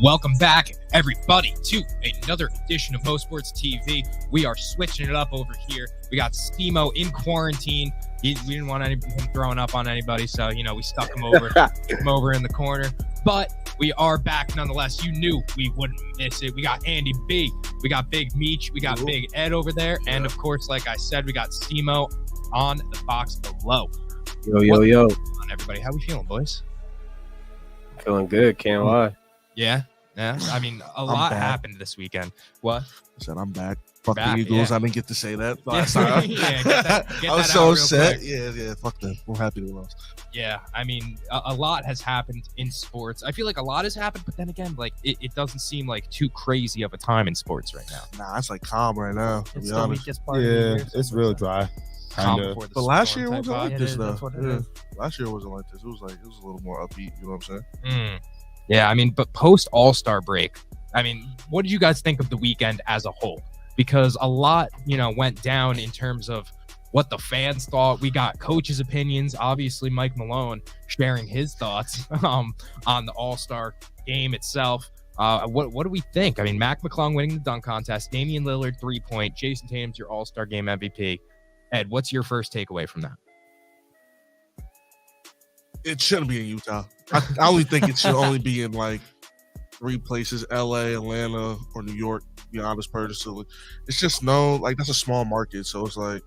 Welcome back, everybody, to another edition of MoSports TV. We are switching it up over here. We got Stemo in quarantine. We didn't want him throwing up on anybody, so, we stuck him over in the corner. But we are back nonetheless. You knew we wouldn't miss it. We got Andy B. We got Big Meech. We got Big Ed over there. And, of course, like I said, we got Stemo on the box below. Yo. On everybody. How we feeling, boys? Feeling good, can't lie. Yeah. I mean, a lot happened this weekend. What? I said I'm back. Fuck the Eagles. Yeah. I didn't get to say that last time. Get I was so upset. Yeah. Fuck them. We're happy we lost. Yeah. I mean, a lot has happened in sports. I feel like a lot has happened, but then again, like it doesn't seem like too crazy of a time in sports right now. Nah, it's like calm right now. It's the weakest part of the year. It's real dry. But last year wasn't like this though. Last year wasn't like this. It was a little more upbeat. You know what I'm saying? Yeah, I mean, but post All-Star break, I mean, what did you guys think of the weekend as a whole? Because a lot, went down in terms of what the fans thought. We got coaches' opinions. Obviously, Mike Malone sharing his thoughts on the All-Star game itself. What do we think? I mean, Mac McClung winning the dunk contest, Damian Lillard 3-point, Jason Tatum's your All-Star game MVP. Ed, what's your first takeaway from that? It shouldn't be in Utah. I only think it should only be in like 3 places: LA, Atlanta, or New York. To be honest, personally, it's just that's a small market, so it's like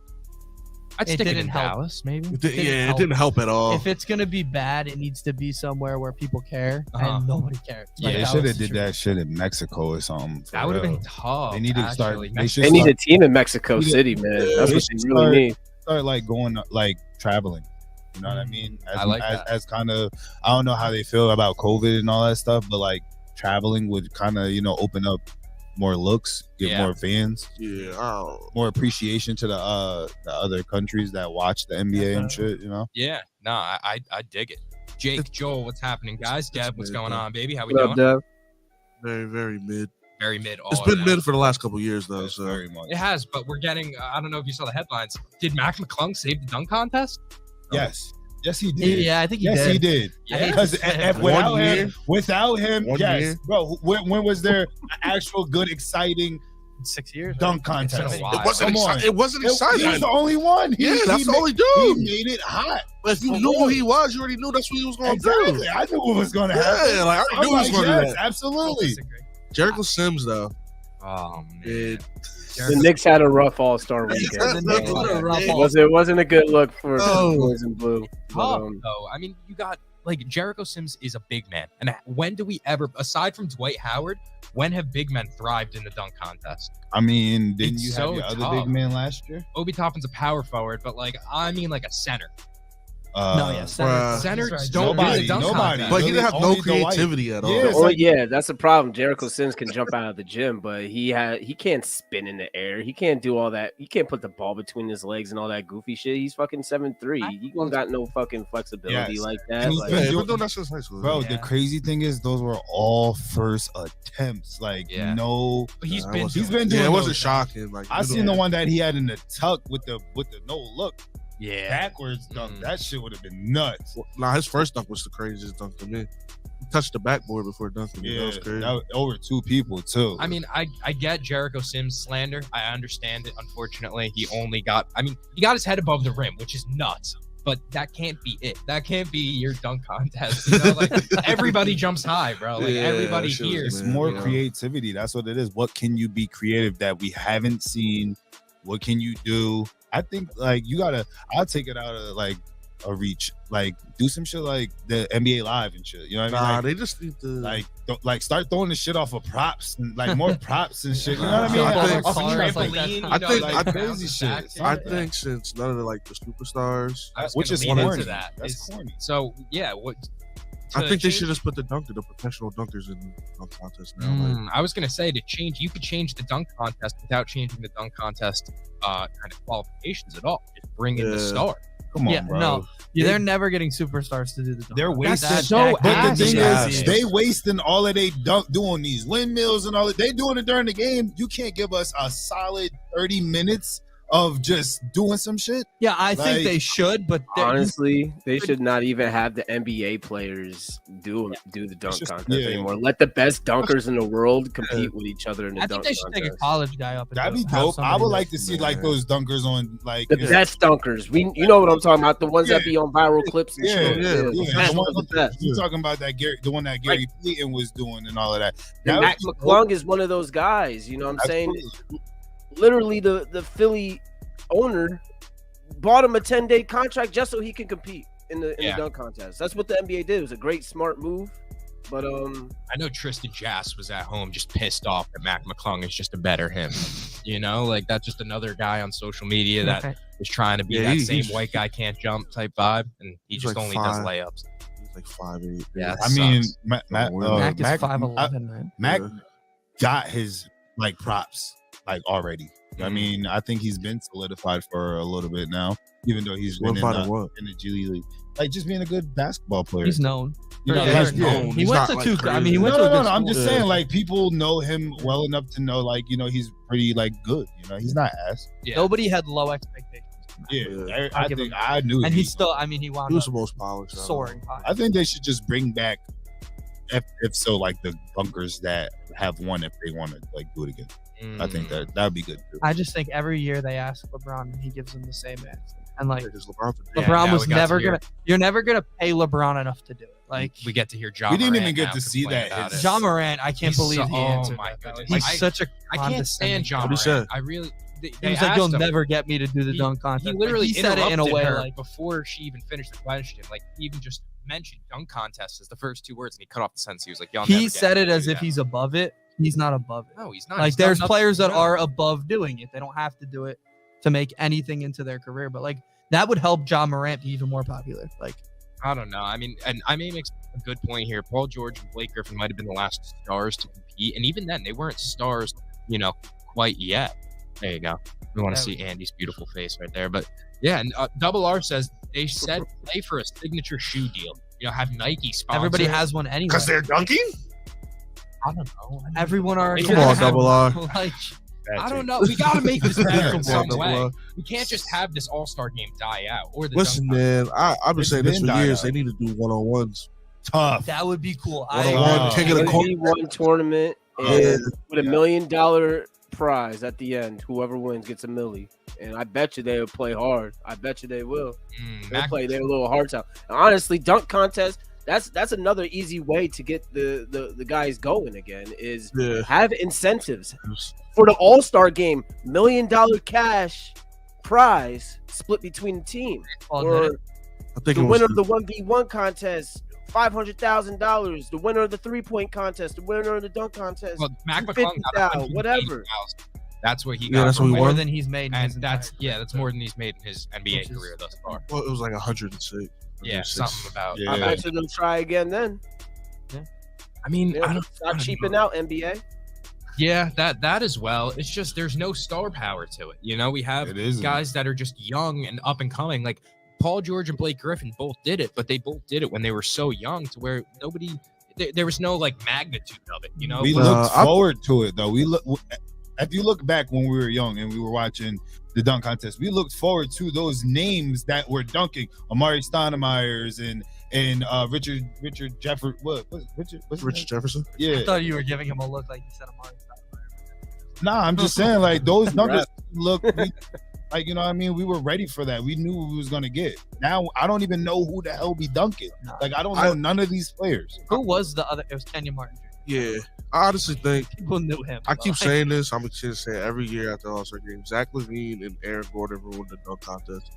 I'd stick it in Dallas, maybe. It didn't help at all. If it's gonna be bad, it needs to be somewhere where people care, and nobody cares. Yeah, they should have did that shit in Mexico or something. That would have been tough. They need to start. They need a team in Mexico City, man. That's what they really need. Start going traveling. You know what I mean? As kind of, I don't know how they feel about COVID and all that stuff, but traveling would kind of, open up more looks, get more fans, more appreciation to the other countries that watch the NBA and shit, Yeah, no, I dig it. Jake, Joel, what's happening, guys? Deb, what's going on, baby? How we doing? Deb? Very, very mid. Very mid. It's been mid for the last couple of years, though. So very much. It has, but we're getting. I don't know if you saw the headlines. Did Mac McClung save the dunk contest? Yes, he did. Yeah, I think he did. Yes, he did. Because without him, yes, bro. When was there an actual good, exciting 6 years dunk contest? It wasn't exciting. He's the only one. That's the only dude. He made it hot. But if you knew who he was, you already knew that's what he was going to do. I knew what was going to happen. Yeah, I knew he was going to do that. Absolutely. Jericho Sims, though. Oh man. The Knicks had a rough All-Star weekend. It wasn't a good look for the boys in blue. I mean, you got Jericho Sims is a big man, and when do we ever, aside from Dwight Howard, when have big men thrived in the dunk contest? I mean, didn't you have your other big man last year? Obi Toppin's a power forward, but I mean a center. Centers don't nobody. But he didn't have no creativity at all. That's the problem. Jericho Sims can jump out of the gym, but he can't spin in the air. He can't do all that. He can't put the ball between his legs and all that goofy shit. He's fucking 7'3". He don't got no fucking flexibility like that. Bro, the crazy thing is those were all first attempts. No, he's been doing. Yeah, it wasn't shocking. I seen the one that he had in the tuck with the no look. Yeah, backwards dunk. That shit would have been nuts. His first dunk was the craziest dunk to me. He touched the backboard before dunking. Yeah, that was crazy. That was over 2 people too. I mean, I get Jericho Sims slander. I understand it. Unfortunately, he got his head above the rim, which is nuts. But that can't be it. That can't be your dunk contest. Everybody jumps high, bro. Everybody here. It's more creativity. That's what it is. What can you be creative that we haven't seen? What can you do? I think I'll take it out of a reach. Do some shit like the NBA Live and shit. You know what I mean? They just need to start throwing the shit off of props and more props and shit. You know what I mean? Off a trampoline. I think crazy shit. I think since none of the superstars, which is corny. That's corny. So yeah, I think they should just put the professional dunkers in the dunk contest now. I was gonna say you could change the dunk contest without changing the dunk contest kind of qualifications at all. Just bring in the star. Come on, bro. No, they're never getting superstars to do the dunk. They're wasting. But the thing is, they wasting all of they dunk doing these windmills and all that. They doing it during the game. You can't give us a solid 30 minutes of just doing some shit. Yeah, I think they should, but honestly, they should not even have the NBA players do the dunk contest anymore. Let the best dunkers in the world compete with each other in the dunk contest. I think they should take a college guy up. That'd be dope. I would like to see like those dunkers on like the best dunkers. You know what I'm talking about? The ones that be on viral clips. And shit. You're talking about the one that Gary Payton was doing and all of that. Mac McClung is one of those guys. You know what I'm saying? Literally, the Philly owner bought him a 10-day contract just so he can compete in the dunk contest. That's what the NBA did. It was a great, smart move. But I know Tristan Jass was at home just pissed off that Mac McClung is just a better him. You know, like that's just another guy on social media that is trying to be that same white guy can't jump type vibe, and he just like only does layups. He's like 5'8". Yeah, I mean, Mac is 5'11", man. Mac got his like props like already. I mean, I think he's been solidified for a little bit now, even though he's been in the G League. Like just being a good basketball player. He's known. You know, he went to two. I mean, he went to a good school. I'm just saying, like people know him well enough to know, like he's pretty like good. You know, he's not ass. Yeah. Nobody had low expectations. Yeah, I think I knew. And he's still. I mean, he was the most polished, soaring. I think they should just bring back, if so, like the bunkers that have won if they want to like do it again. I think that would be good too. I just think every year they ask LeBron and he gives them the same answer. And like LeBron was never gonna. You're never gonna pay LeBron enough to do it. Like we get to hear John. We didn't even get to see that. John Morant, I can't believe he answered. Oh my goodness, he's such a. I can't stand John Morant. I really. He was like, "You'll never get me to do the dunk contest." He literally said it in a way like before she even finished the question. Like he even just mentioned dunk contest as the first two words, and he cut off the sentence. He was like, "Y'all." He said it as if he's above it. He's not above it. No, he's not. Like there's players that are above doing it. They don't have to do it to make anything into their career. But like that would help John Morant be even more popular. Like I don't know. I mean, and I may make a good point here. Paul George and Blake Griffin might have been the last stars to compete, and even then, they weren't stars, quite yet. There you go. We want to see Andy's beautiful face right there. But yeah, and Double R says they said play for a signature shoe deal. Have Nike sponsor. Everybody has one anyway. Because they're dunking? I don't know. Everyone already. Come on, Double R. Like, I don't know. We got to make this better in some way. We can't just have this All-Star game die out. Or the listen, man. I've been saying this for years. They need to do one-on-ones. Tough. That would be cool. One tournament with $1 million prize at the end. Whoever wins gets $1 million. And I bet you they will play hard. I bet you they will. They'll play their little hearts out. And honestly, dunk contest. That's another easy way to get the guys going again. Is have incentives for the All-Star game. $1 million cash prize split between the team. Or I think the winner of the 1v1 contest. $500,000. The winner of the 3-point contest. The winner of the dunk contest. Well, Mac McClung got whatever. That's what he got. That's more than he's made. And that's more than he's made in his NBA career thus far. Well, it was like 106. Yeah, something about. I bet you they'll try again then. Yeah. I mean, I don't stop cheaping out NBA. Yeah, that as well. It's just there's no star power to it. We have guys that are just young and up and coming. Like Paul George and Blake Griffin both did it, but they both did it when they were so young to where there was no like magnitude of it. We looked forward to it though. If you look back when we were young and we were watching the dunk contest, we looked forward to those names that were dunking. Amari Stoudemire's and Richard Jefferson. Richard Jefferson? Yeah. I thought you were giving him a look like you said Amari Stoudemire. Nah, I'm just saying like those dunkers look like, you know what I mean? We were ready for that. We knew what we was going to get. Now, I don't even know who the hell be dunking. No. Like, I don't know none of these players. Who was the other? It was Kenyon Martin. Yeah. I honestly think people knew him. I keep saying this. I'm going to say it every year after the All-Star game. Zach LaVine and Aaron Gordon ruined the dunk contest.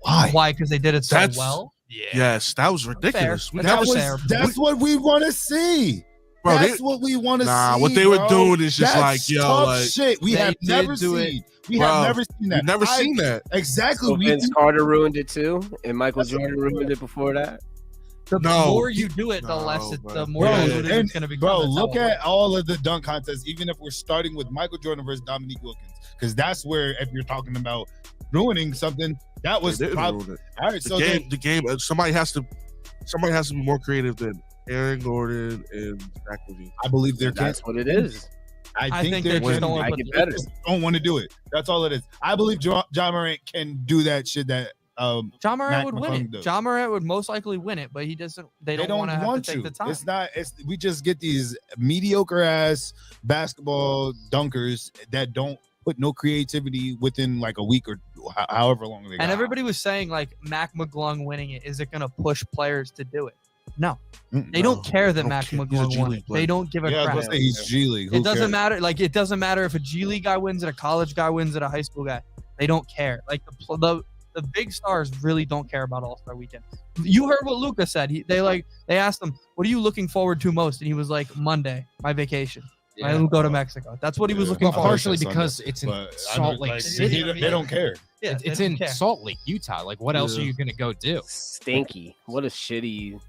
Why? Why? Because they did it so well? Yeah. Yes. That was ridiculous. That's what we want to see. Bro, that's what we want to see. What they were doing is just that's like, shit. We have never seen. We have never seen that. Never seen that. Exactly. So Vince Carter ruined it too, and Michael Jordan ruined it before that. The more you do it, the more it's going to be. Bro, look at all of the dunk contests, even if we're starting with Michael Jordan versus Dominique Wilkins, because that's where, if you're talking about ruining something, that was probably all right. The game. Somebody has to be more creative than Aaron Gordon and Zach LaVine. I believe that's what it is. I think they just don't want to do it. That's all it is. I believe Ja Morant can do that shit that Ja Morant would win it. Ja Morant would most likely win it, but he doesn't. They don't want to have to take the time. It's not. We just get these mediocre ass basketball dunkers that don't put no creativity within like a week or however long they got. And everybody was saying like Mac McClung winning it, is it going to push players to do it? No, they don't care that Mac McClung won it. They don't give a crap. I was gonna say he's G League. It doesn't matter. Like it doesn't matter if a G League guy wins it, a college guy wins it, a high school guy. They don't care. Like the big stars really don't care about All-Star Weekend. You heard what Luka said. They asked him, "What are you looking forward to most?" And he was like, "Monday, my vacation. I will go to Mexico." That's what he was looking for. Partially because it's in Salt Lake City. They don't care. Yeah, it's in Salt Lake, Utah. Like, what else are you gonna go do? Stinky. What a shitty.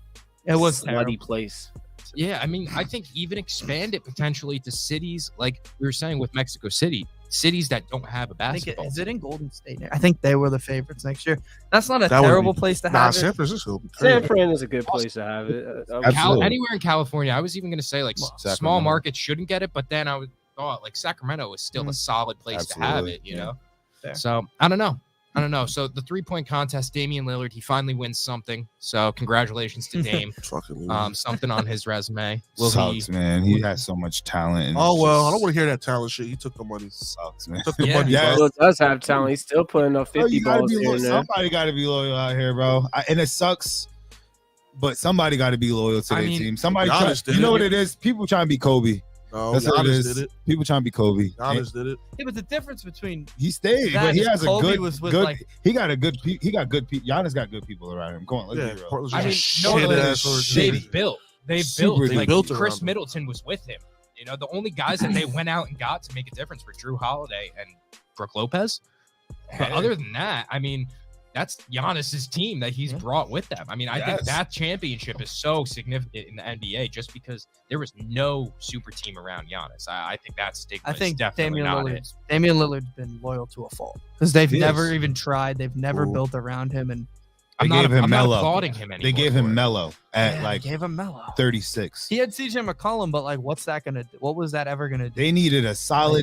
It was bloody place. Yeah, I mean, I think even expand it potentially to cities like we were saying with Mexico City, cities that don't have a basketball. Is it in Golden State? I think they were the favorites next year. That's not a terrible place to have it. San Francisco. San Fran is a good place to have it. Anywhere in California. I was even going to say like small markets shouldn't get it, but then I thought like Sacramento is still a solid place to have it. You know, so I don't know. So the 3-point contest, Damian Lillard, he finally wins something. So congratulations to Dame. Something on his resume. Sucks, man. He has so much talent. I don't want to hear that talent shit. He took the money. Sucks, man. Took the money. Yeah, he does have talent. He's still putting up 50 balls in there. Somebody got to be loyal out here, bro. And it sucks, but somebody got to be loyal to their team. Somebody, you know what it is? People trying to be Kobe. No, that's what it is. Did it. People trying to be Kobe. Giannis did it. Yeah, but the difference between he stayed, but he has Kobe a good. Was with good like, he got good people. Giannis got good people around him. Go on, let's be real. I mean, they built. Chris Middleton was with him. You know, the only guys that they went out and got to make a difference were Drew Holiday and Brook Lopez. But other than that, I mean, that's Giannis's team that he's brought with them. I mean, I think that championship is so significant in the NBA just because there was no super team around Giannis. I think that stigma is definitely Damian Lillard's been loyal to a fault because they've never even tried. They've never built around him, and I'm not applauding him anymore. They gave him Melo at they gave him Melo 36. He had CJ McCollum, but like, what's that gonna do? What was that ever gonna do? They needed a solid,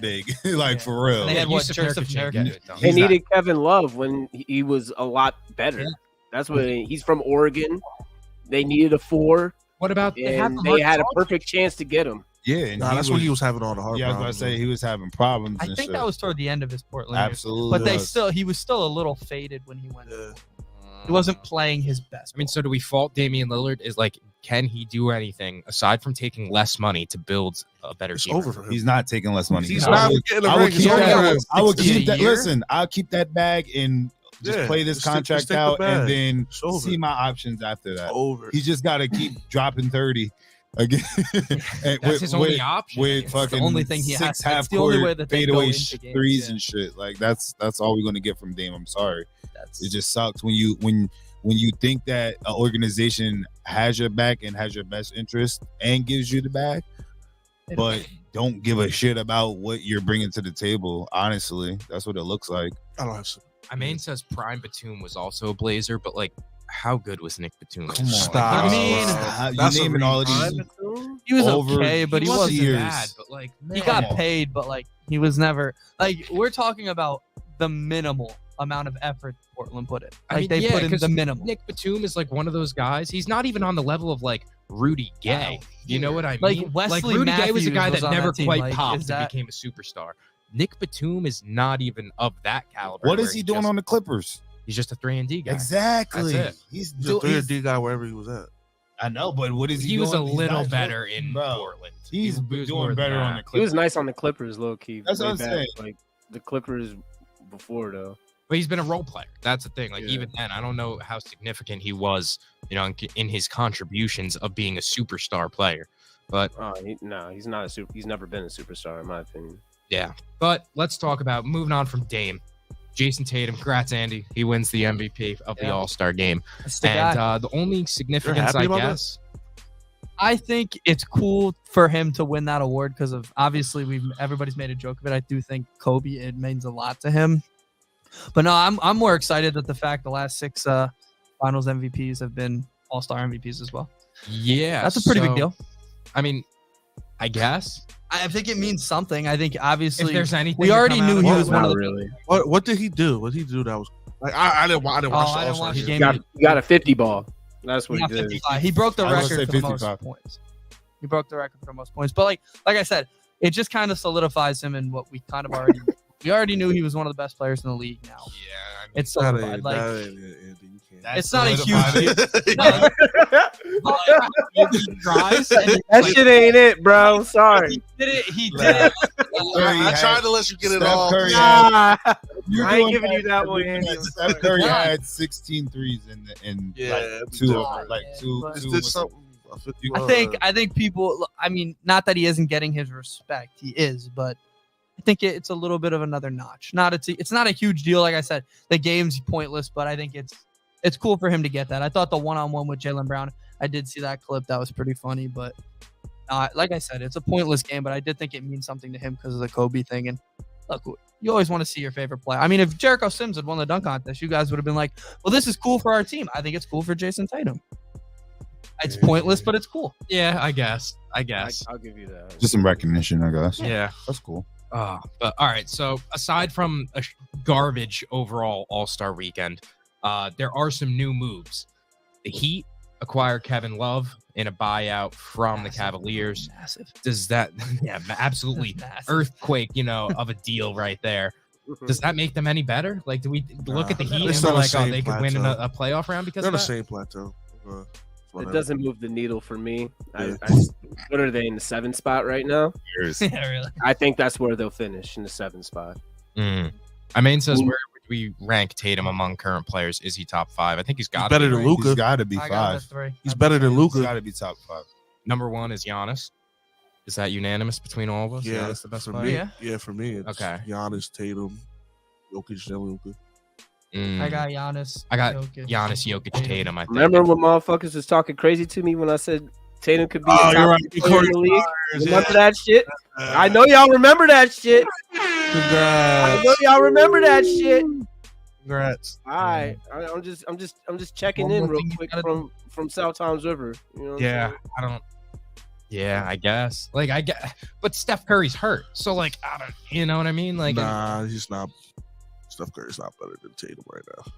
big, like for real. And they had Joseph They needed Kevin Love when he was a lot better. Yeah. That's what he's from Oregon. They needed a 4. What about they had a perfect chance to get him. Yeah, and that's when he was having all the hard. Yeah, I was gonna say he was having problems. I think that was toward the end of his Portland. Absolutely, but he was still a little faded when he went. He wasn't playing his best. I mean, so do we fault Damian Lillard? Is like, can he do anything aside from taking less money to build a better team? Over for him. He's not taking less money. He's not getting a ring. I would keep that. Listen, I'll keep that bag and just play this contract out, and then see my options after that. He just got to keep dropping 30. Again, that's his only option. With fucking the only thing he has. Half the only way that they fadeaway threes and shit. Like that's all we're gonna get from Dame. I'm sorry. It just sucks when you think that an organization has your back and has your best interest and gives you the bag, but don't give a shit about what you're bringing to the table. Honestly, that's what it looks like. I don't have some. Main says Prime Batum was also a Blazer, but like, how good was Nick Batum? Come on, stop. I mean, you naming all of these. He was okay, but he wasn't bad. But like, he got paid, but like, he was never like. We're talking about the minimal amount of effort Portland put in. Like they put in the minimum. Nick Batum is like one of those guys. He's not even on the level of like Rudy Gay. You know what I mean? Like Rudy Gay was a guy that never quite popped and that... became a superstar. Nick Batum is not even of that caliber. What is he doing on the Clippers? He's just a 3-and-D guy. Exactly. That's it. He's a 3-and-D guy wherever he was at. I know, but what is he doing? He was a little better in Portland. He's doing better on the Clippers. He was nice on the Clippers, low key. That's what I'm saying. Like the Clippers before, though. But he's been a role player. That's the thing. Like even then, I don't know how significant he was, you know, in his contributions of being a superstar player. But he's not a super. He's never been a superstar, in my opinion. Yeah, but let's talk about moving on from Dame. Jason Tatum, congrats, Andy. He wins the MVP of the All-Star game. And the only significance, I guess, I think it's cool for him to win that award because of obviously everybody's made a joke of it. I do think Kobe, it means a lot to him. But no, I'm more excited at the fact the last 6 Finals MVPs have been All-Star MVPs as well. Yeah, that's a pretty big deal. I mean, I guess. I think it means something. I think obviously If there's anything we to already come out knew of he it, was one of the. really. What did he do? What did he do that was like? I didn't watch the All-Star the game. game. He got a 50 ball. That's what he Not did. 55. He broke the I was record gonna for say the most 55. points. He broke the record for most points. But like I said, it just kind of solidifies him in what we kind of already knew. We already knew he was one of the best players in the league now. Yeah, It's That solidified. ain't- Like, that ain't it, Andy. You can't. it's not a huge tries. That shit ain't it, bro. Sorry. He did it. He did it. I tried to let you get it Steph all. Curry Nah, You're I ain't doing giving you that one, Andy. Steph Curry Yeah. had 16 threes in Yeah, like two different. Is two this something? I think people. I mean, not that he isn't getting his respect. He is, but I think it's a little bit of another notch. It's not a huge deal. Like I said, the game's pointless, but I think it's cool for him to get that. I thought the one-on-one with Jaylen Brown, I did see that clip. That was pretty funny, but like I said, it's a pointless game, but I did think it means something to him because of the Kobe thing. And look, you always want to see your favorite player. I mean, if Jericho Sims had won the dunk contest, you guys would have been like, well, this is cool for our team. I think it's cool for Jason Tatum. It's pointless, but it's cool. Yeah, I guess. I'll give you that. Just some recognition, I guess. Yeah. That's cool. But all right. So aside from a garbage overall All-Star weekend, there are some new moves. The Heat acquire Kevin Love in a buyout from the Cavaliers. Massive. Does that? Yeah, absolutely. Massive. Earthquake, of a deal right there. Does that make them any better? Like, do we look at the Heat It's and we're not the like, oh, same they could win in plateau. a playoff round because They're of on the that? same plateau. It doesn't move the needle for me. Yeah. What are they in the 7th spot right now? Yeah, really. I think that's where they'll finish, in the 7th spot. I mean, says where would we rank Tatum among current players? Is he top 5? I think he's got better than right? Luka. He's got to be I got it at 5. 3. He's better than He's Luka. got to be top 5. Number 1 is Giannis. Is that unanimous between all of us? Yeah, Giannis the best for player. me. Yeah. Yeah, for me, it's Okay. Giannis, Tatum, Jokic, then Luka. I got Giannis. I got Jokic, Giannis, Jokic, Tatum. I think. Remember when motherfuckers was talking crazy to me when I said Tatum could be Oh, a you're top right. 3 player in the league? Remember that shit? Uh, I know y'all remember that shit. I Congrats. know y'all remember that shit. Congrats. All right, I'm just checking One in more real thing you quick gotta from South Tom's River. You know what I'm Yeah, saying? I don't. Yeah, I guess. Like I get, but Steph Curry's hurt, so like I don't. You know what I mean? Like, Nah, he's not. Steph Curry's not better than Tatum right now.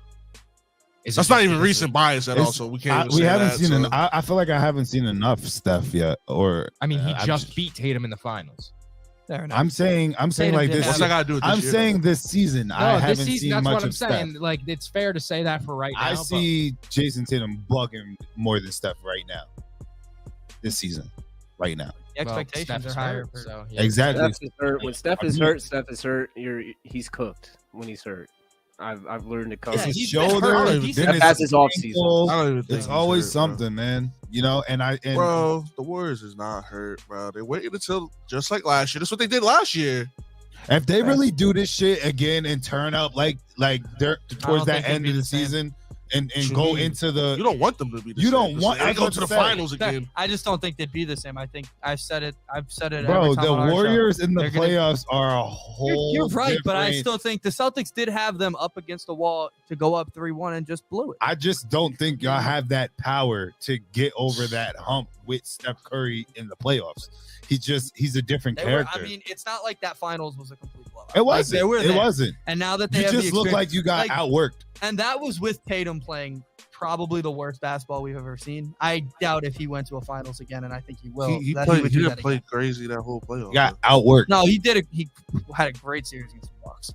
is That's it- not even is it- recent bias at all, It's- so we can't. Even We say haven't that, seen so. I feel like I haven't seen enough Steph yet. Or I mean, he I'm just beat Tatum in the finals. Fair enough. I'm saying Tatum like didn't this. What's have that got to do with this I'm year, saying this season I No, haven't this season, seen that's much what I'm of Steph. saying. Like, it's fair to say that for right now. I but- see Jason Tatum bugging more than Steph right now. This season, right now. The well, expectations Steph's are higher. hurt, For, so, yeah. Exactly. Steph is hurt. When Steph is hurt, Steph is hurt. He's cooked when he's hurt. I've learned to coach. Yeah, It's he's his been shoulder. hurt. then He's- it's That's his off ankle. season. I don't even think It's he's always hurt, bro. something, man. And Bro, the Warriors is not hurt, bro. They waited until just like last year. That's what they did last year. if they really do this shit again and turn up like they're towards that think they'd end be of the the same. season and What you go mean? into the You don't want them to be. The You same. don't want- They I was go about to the to say. finals again. I just don't think they'd be the same. I think I've said it. I've said it. bro. every time The on our show. Warriors in the They're gonna- playoffs are a whole. You're right, but I different- still think the Celtics did have them up against the wall to go up 3-1 and just blew it. I just don't think y'all have that power to get over that hump with Steph Curry in the playoffs. He's a different They were, character. I mean, it's not like that finals was a complete blowout. it Like, wasn't. they were It there. wasn't. And now that they You have just the look experience- like you got like, outworked. and that was with Tatum playing probably the worst basketball we've ever seen. I doubt if he went to a finals again, and I think he will. He that played. would He do didn't that play again. crazy that whole playoff. You got outworked. No, he did. He had a great series against the Bucks.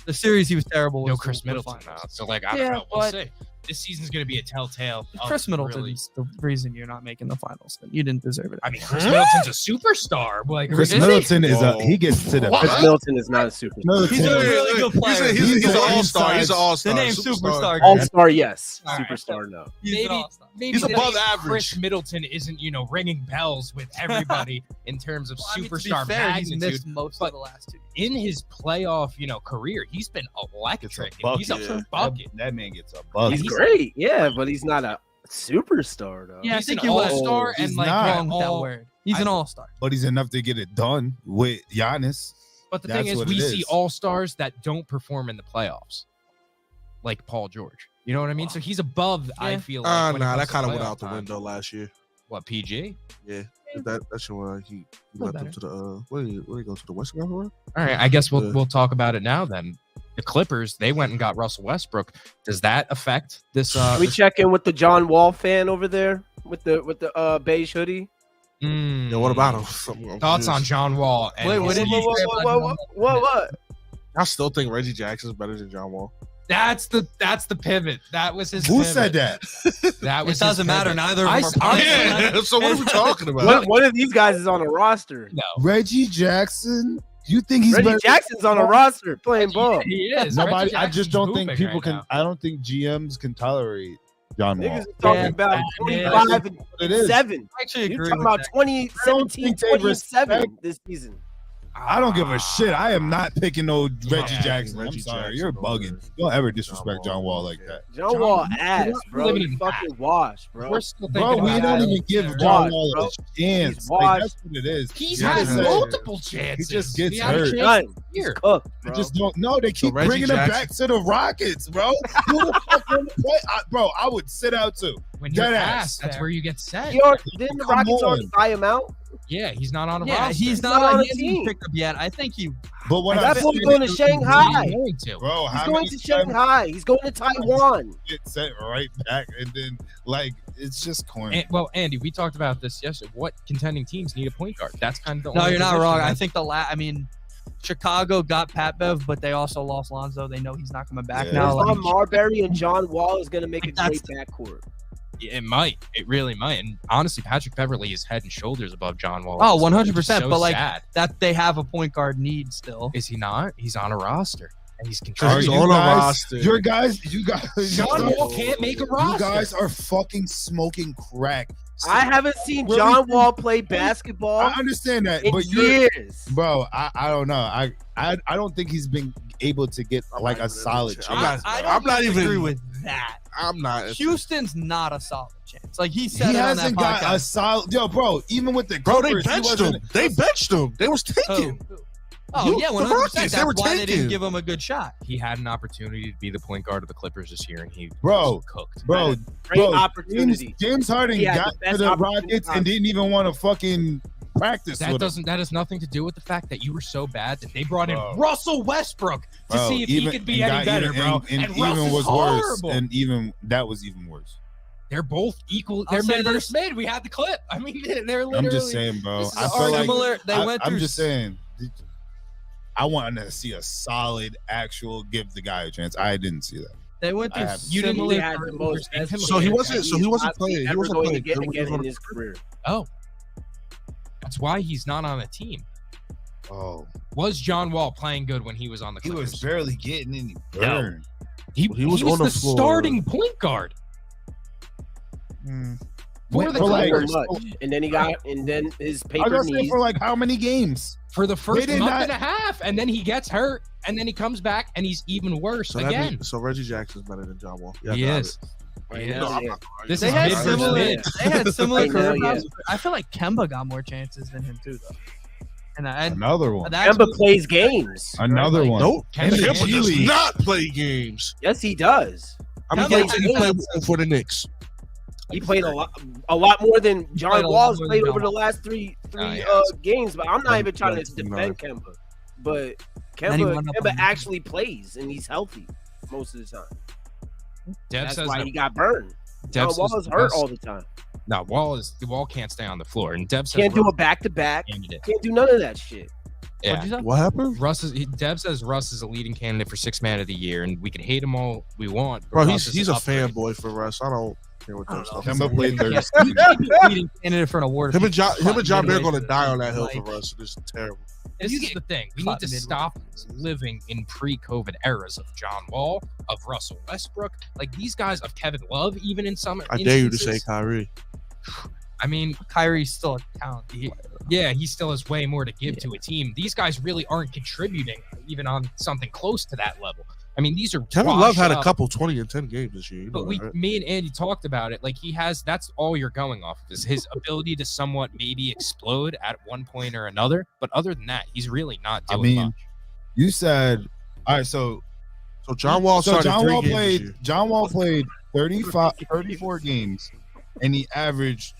The series he was terrible. No was Chris the Middleton finals. now. So like I Yeah, don't know. We'll but- see. This season's gonna be a telltale. of Chris Middleton's really- the reason you're not making the finals. Then you didn't deserve it. I mean, Chris Middleton's a superstar. Like, Chris is he? Middleton is Whoa. he gets to the What? Chris Middleton is not a superstar. Middleton. He's a really good player. He's He's an an all-star. He's an inside- all-star. The name superstar. All-star, yes. All right. Superstar, no. He's an Maybe- all-star. Maybe He's the above name average. Chris Middleton isn't, ringing bells with everybody in terms of Well, I mean, to be superstar fair, he's magnitude. missed most but of the last 2 years. In his playoff, career, he's been electric. and he's a bucket. bucket. That man gets a bucket. He's great, yeah, but he's not a superstar, though. Yeah, I He's think an he was. all-star He's and like not. Wrong with that all- word. He's an all-star. but he's enough to get it done with Giannis. But the That's thing is, what we it see is. all stars that don't perform in the playoffs, like Paul George. You know what I mean? So he's above. I Yeah. feel like. when it Nah, comes that to kind of went playoff out the time. window last year. What, PG? Yeah, that's your he left them to the where did he go to the Western Conference? All right, I guess we'll talk about it now then. The Clippers, they went and got Russell Westbrook. Does that affect this? Can we check in with the John Wall fan over there with the beige hoodie? Yeah, what about him? Thoughts on John Wall? Wait, what did he say? What? I still think Reggie Jackson is better than John Wall. That's the pivot. That was his. Who pivot. said that? That was. It doesn't matter. Neither of them are Yeah, so what are we talking about? One of these guys is on a roster. No, Reggie Jackson. You think he's Reggie better? Jackson's on a roster playing ball. he is. Nobody. Reggie I just don't think hooping people right can. now. I don't think GMs can tolerate John Wall. Niggas are talking about 25 and 7. I actually You're agree talking with about that. 2017, think they 27 this season. I don't give a shit. I am not picking no Reggie Jackson. I'm Reggie sorry. Jackson You're over bugging. Don't ever disrespect John Wall like that. John Wall ass, bro. living He in fucking washed, bro. We're still Bro, thinking we about don't that. even give He's John washed, Wall bro. a chance. He's Like, washed. that's what it is. He's Yeah. had Yeah. multiple chances. He just gets He had a hurt. chance Done. here. Cooked, I bro. just don't know. They keep Reggie bringing him Jackson- back to the Rockets, bro. Who the fuck want to play? Bro, I would sit out too. When you're Dead asked, ass. that's where you get sent. Didn't the Come Rockets on. already buy him out? Yeah, he's not on a Yeah, roster. he's not on not the he hasn't team. picked up yet. I think he. But what That I'm boy's saying going to is, Shanghai. He's going to. bro, He's how going many to times Shanghai. He's going to Taiwan. get sent right back, and then like it's just corny. Well, Andy, we talked about this yesterday. What contending teams need a point guard? That's kind of the No, only you're not position wrong. that- I think I mean, Chicago got Pat Bev, but they also lost Lonzo. They know he's not coming back Yeah. now. Ron Marbury and John Wall is going to make a That's- great backcourt. It might. It really might. And honestly, Patrick Beverley is head and shoulders above John Wall. Oh, It's 100%, so but, like, sad. that they have a point guard need still. Is he not? He's on a roster and he's He's contributing. on a guys- roster. You guys, John Wall can't make a roster. You guys are fucking smoking crack. I haven't seen Really? John Wall play basketball I understand that, in but you're, years. bro. I don't know. I don't think he's been able to get like a solid I'm chance. not- I don't I'm not even- agree with that. I'm not. Houston's not a solid chance. Like he said He it on that hasn't got a podcast. solid. Yo, bro. Even with the Bro, they Clippers, he benched him. wasn't- They benched him. They was taken. Oh yeah, The 100%. Rockets, That's they were why they didn't taken. give him a good shot. He had an opportunity to be the point guard of the Clippers this year, and he Bro, was cooked. bro. Great opportunity. James Harden He had got the best to the opportunity Rockets and didn't even want to fucking practice with him. That has nothing to do with the fact that you were so bad that they brought in Bro. Russell Westbrook to Bro, see if even- he could be and any got better, even- bro. And Russ even is was horrible. worse. And even that was even worse. They're both equal. I'll They're say mid this. versus mid. We had the clip. I mean, they're literally. I'm just saying, bro. this is I feel like similar. They went I'm through. just saying. I wanted to see a solid, actual give the guy a chance. I didn't see that. They went I through haven't. You didn't similar. really had the most. So he wasn't. So he wasn't He's playing. He ever wasn't going to playing. get again in his career. Oh, that's why he's not on a team. Oh, Was John Wall playing good when he was on the he Clippers? was barely getting any burn. He was was on the the floor. starting point guard for the For like- Clippers Much. And then his I paper was gonna say knees. for like how many games? for the first did month not- and a half, and then he gets hurt, and then he comes back, and he's even worse So that again. means, so Reggie Jackson's better than John Wall. Yeah, He got is. it. He is. No, I'm Yeah. not- This They is had mid versus similar. mid. They had similar Right now, career yeah. paths. I feel like Kemba got more chances than him too, though. And Another one. that's Kemba plays games. Another like- one. Nope. Kemba Kemba G does League. not play games. Yes, he does. How many Kemba games did he play plays- for the Knicks? He played a lot more than John played a lot Wall's more played than over John the last three yeah. games. But I'm not even trying to That's defend Kemba. But Then he Kemba went up on- actually plays and he's healthy most of the time. Dev That's says why that he got burned. Dev John says Wall is the hurt best- all the time. No, Wall can't stay on the floor, and Dev says Can't do Russ a back to back. candidate. Can't do none of that shit. Yeah. What'd you say? What happened? Dev says Russ is a leading candidate for sixth man of the year, and we can hate him all we want. but Bro, Russ is he's a an upgrade. fanboy for Russ. I don't care what that stuff. Kemba played 30. He might be leading candidate for an award. Him and John Bear Midway gonna through. die on that hill for Like, Russ. It's terrible. This is the thing. We need Cut to midway. stop living in pre-COVID eras of John Wall, of Russell Westbrook, like these guys, of Kevin Love, even in some I dare you to say instances. Kyrie. I mean, Kyrie's still a talent. yeah, he still has way more to give to a team. These guys really aren't contributing even on something close to that level. I mean, these are Kevin Love had a washed up- couple 20 and 10 games this year. You know But that, right? me and Andy talked about it. Like that's all you're going off of is his ability to somewhat maybe explode at one point or another. But other than that, he's really not I doing mean, much. you said, all right. So So John Wall started John 3 Wall games this played. year. John Wall played 34 games, and he averaged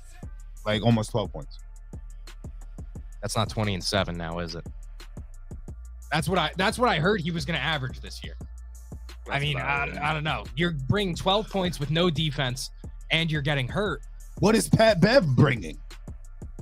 like almost 12 points. That's not 20 and 7 now, is it? That's what I heard he was going to average this year. I mean, I don't know. You're bringing 12 points with no defense, and you're getting hurt. What is Pat Bev bringing?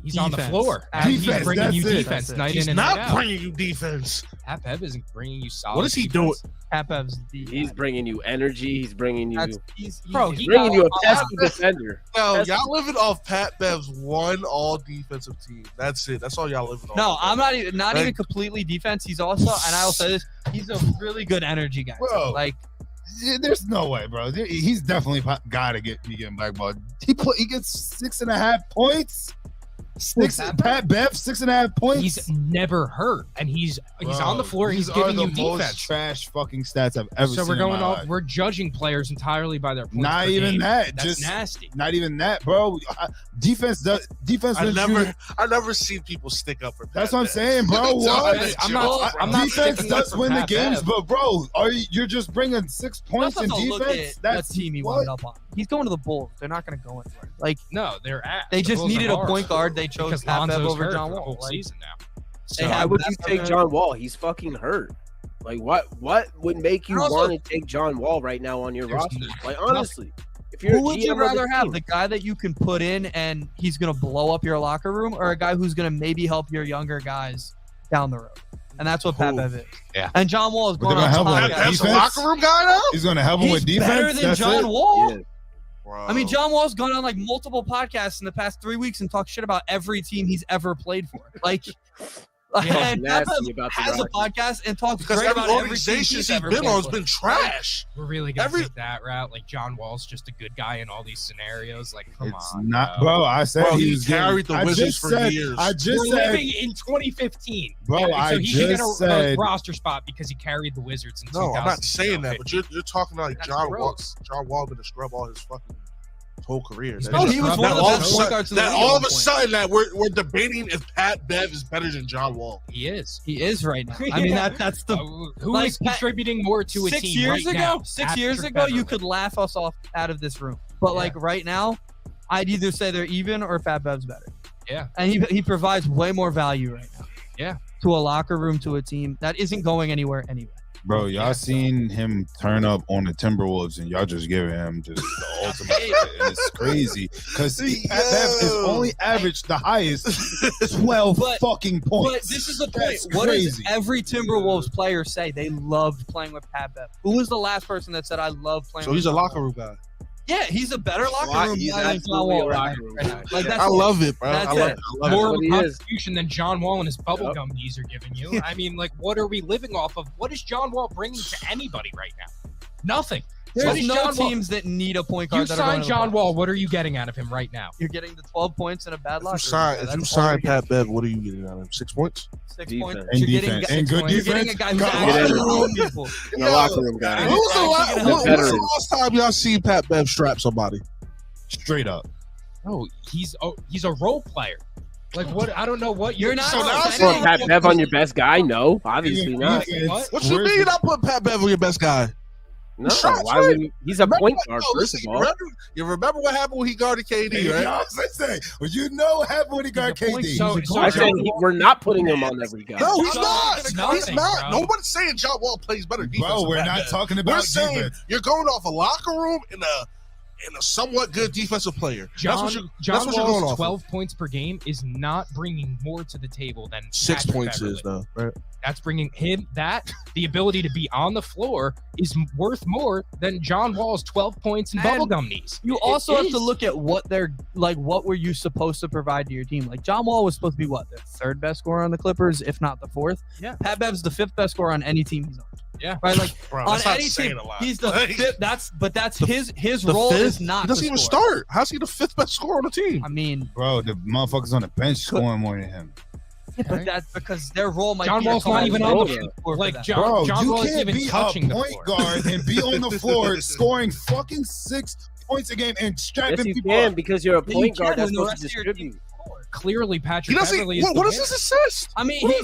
He's Defense. on the floor. Defense, He's bringing you that's it. defense night He's in and night not out. bringing you defense. Pat Bev isn't bringing you solid. What is he defense. doing? Pat Bev's He's bringing you energy. He's bringing you. He's bringing you a pesky defender. No, y'all living off Pat Bev's one all defensive team. That's it. That's all y'all living off. No, I'm not even completely defense. He's also, and I'll say this, he's a really good energy guy. Bro. Like, There's no way, bro. He's definitely got to be getting blackballed. He gets 6.5 points. Pat Bev 6.5 points. He's never hurt, and he's on the floor. He's giving you defense. Trash fucking stats I've ever seen. So we're going off. Life. We're judging players entirely by their points. Not per even game. that. That's just nasty. Not even that, bro. Defense. I never seen people stick up for Pat That's what I'm Bev. saying, bro. What? I'm not defense sticking up does for win the Pat games, Bev. but bro, you're just bringing 6 points in look defense? at That's what team he what? wound up on. He's going to the Bulls. They're not going to go anywhere. Like, No, they're at. they The just Bulls needed are a point hard. guard. They chose Because Pat Bev Lonzo's over hurt John for the Wall. whole Like, season now. They Why had would Pat you Bev take there. John Wall? He's fucking hurt. Like what would make you And also- want to take John Wall right now on your There's roster? nothing. Like honestly, if you're Who a would you GM of rather the have? team, The guy that you can put in and he's going to blow up your locker room, or a guy who's going to maybe help your younger guys down the road? And that's what Pat Who? Bev is. Yeah. And John Wall is But going they're on gonna help top him guy. with That's a defense? locker room guy now? He's going to help him He's with defense. better than That's John it? Wall. Yeah. Bro. I mean, John Wall's gone on like multiple podcasts in the past 3 weeks and talked shit about every team he's ever played for. Like, and Pat nasty Bev about the has a Rockets. podcast and talks because great every about every team organization he's he's ever been played on has for. been trash. We're really gonna take that route. Like John Wall's just a good guy in all these scenarios. Like, come It's on, not, bro. I said Bro, he was carried getting, the Wizards for years. I just We're said, living in 2015, Bro, so I he should get just a said- roster spot because he carried the Wizards in No, 2000. I'm not saying that, but you're talking like That's John Wall. gross. John Wall been a scrub all his fucking whole career. He's That been just- a he was scrub one of that the all of a best point sudden, guards in the that league at all one of a point. sudden that we're debating if Pat Bev is better than John Wall. He is. He is right now. I mean, that's the Who like, is contributing more to a 6 team years right ago. now? 6 years Patrick ago, you Beverley. could laugh us off out of this room. But Yeah. like right now, I'd either say they're even or Pat Bev's better. Yeah. And he provides way more value right now. Yeah. To a locker room, to a team that isn't going anywhere anyway. bro, y'all seen him turn up on the Timberwolves and y'all just giving him just the ultimate shit. And it's crazy because Pat Bev has only averaged the highest 12 fucking points. But this is the point. That's What does crazy. every Timberwolves player say? They loved playing with Pat Bev. Who was the last person that said, I love playing So with he's a John locker Wall? room guy. Yeah, he's a better locker room He's guy than John absolutely Wall a right locker now. room Right guy. now. Like, Yeah. I love it, bro. That's I love it. it. I love More it. of what a he is. contribution than John Wall and his bubblegum knees are giving you. I mean, like, what are we living off of? What is John Wall bringing to anybody right now? Nothing. What There's is no John Wall- teams that need a point You guard that are going signed to the John playoffs. Wall. What are you getting out of him right now? You're getting the 12 points and a bad If locker you sign, room. if you That's all sign you're Pat Bev, what are you getting out of him? 6 points? getting. 6 Defense. points. And You're defense. getting, And good you're getting a defense. guy who's Got actually energy. ruining people. In the locker room guy. When was Actually the gonna last, help when's veterans. the last time y'all seen Pat Bev strap somebody? Straight up. Oh, he's a role player. Like, what? I don't know what You're not So now saying Put saying- Pat Bev on your best guy? No, obviously not. What? What you mean I put Pat Bev on your best guy? No, Shots, why would you- he's a Remember point what- guard, no, first listen, of all. You remember what happened when he guarded KD, right? Well, you know what happened when he got He's a point- KD. so- He's a so I guard. said we're not putting him on every guy. No, he's John not. Wall's He's nothing, not. bro. Nobody's saying John Wall plays better defense. Bro, than we're Pat not Bev. talking We're about saying defense. you're going off a locker room and a somewhat good defensive player. John, that's John what you're going Wall's off 12 points per game is not bringing more to the table than 6 Patrick points Beverley. is though, right? That's bringing him the ability to be on the floor is worth more than John Wall's 12 points and And bubblegum knees. You It also have is. to look at what they're like. What were you supposed to provide to your team? Like John Wall was supposed to be what, the third best scorer on the Clippers, if not the fourth. Yeah. Pat Bev's the fifth best scorer on any team he's on. Yeah. Right. Like Bro, on that's not any saying team, a lot. he's the Like, fifth. That's his the role fifth? is not. He doesn't to even score. start. How's he the fifth best scorer on the team? I mean, Bro, the motherfuckers on the bench scoring more than him. but that's because their role might John be Wall's to come not out even and on the score floor. for Like them. John you Wall isn't can't even be touching a the point floor. guard and be on the floor scoring fucking 6 points a game and strapping Yes, you people can up. because you're a Yeah, you point can guard that's when the supposed to rest of your team distribute. scores. Clearly, He Patrick doesn't. Beverley is What the is winner. his assist? I mean, What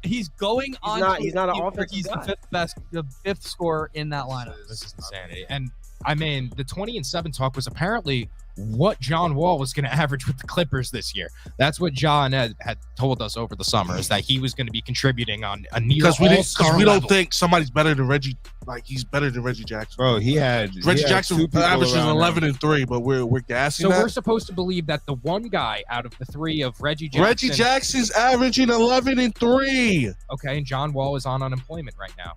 he's going on. not- to he's not an a team where offensive He's guy. the fifth scorer in that lineup. This is insanity. And I mean, the 20-7 talk was apparently what John Wall was going to average with the Clippers this year. That's what John had told us over the summer, is that he was going to be contributing on a near all-star we level. don't think somebody's better than Reggie. Like, he's better than Reggie Jackson. Bro, Reggie Jackson averages 11 and 3, but we're gassing. So that? we're supposed to believe that the one guy out of the three of Reggie Jackson's averaging 11 and 3. Okay, and John Wall is on unemployment right now,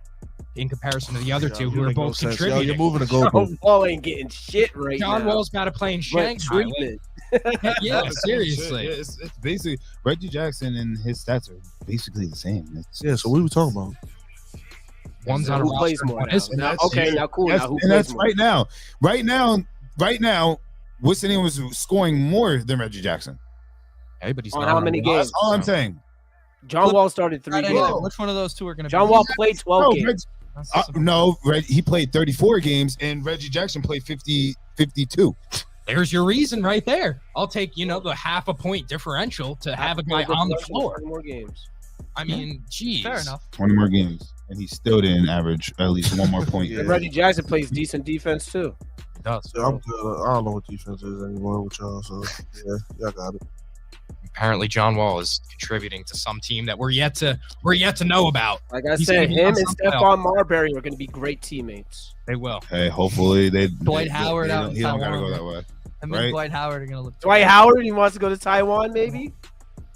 in comparison to the other two who are both Yo, contributing. you're moving the goalpost. John Wall ain't getting shit right now. John Wall's got to play in Shanghai. Yeah, seriously. It's basically Reggie Jackson and his stats are basically the same. So what are we talking about? One's on a who plays roster. more Now? Now cool. Now who And plays that's more? right now. Winston was scoring more than Reggie Jackson. Hey, but he's On not how on many the games? roster, That's all I'm so. saying. John Wall started 3 games. Which one of those two are going to be? John Wall played 12 games. He played 34 games, and Reggie Jackson played 52. There's your reason right there. I'll take, the half a point differential to have a guy on the floor. 20 more games. I mean, geez. Fair enough. 20 more games, and he still didn't average at least one more point. And Reggie Jackson plays decent defense too. He does. Yeah, I'm good. I don't know what defense is anymore with y'all, so yeah, y'all got it. Apparently, John Wall is contributing to some team that we're yet to know about. Like I He's said, gonna be him on and some Stephon Marbury are going to be great teammates. They will. Hey, hopefully Dwight Howard out in He don't gotta Taiwan. go that way. And Right. Dwight Howard are going to look. Dwight Howard, he wants to go to Taiwan, maybe.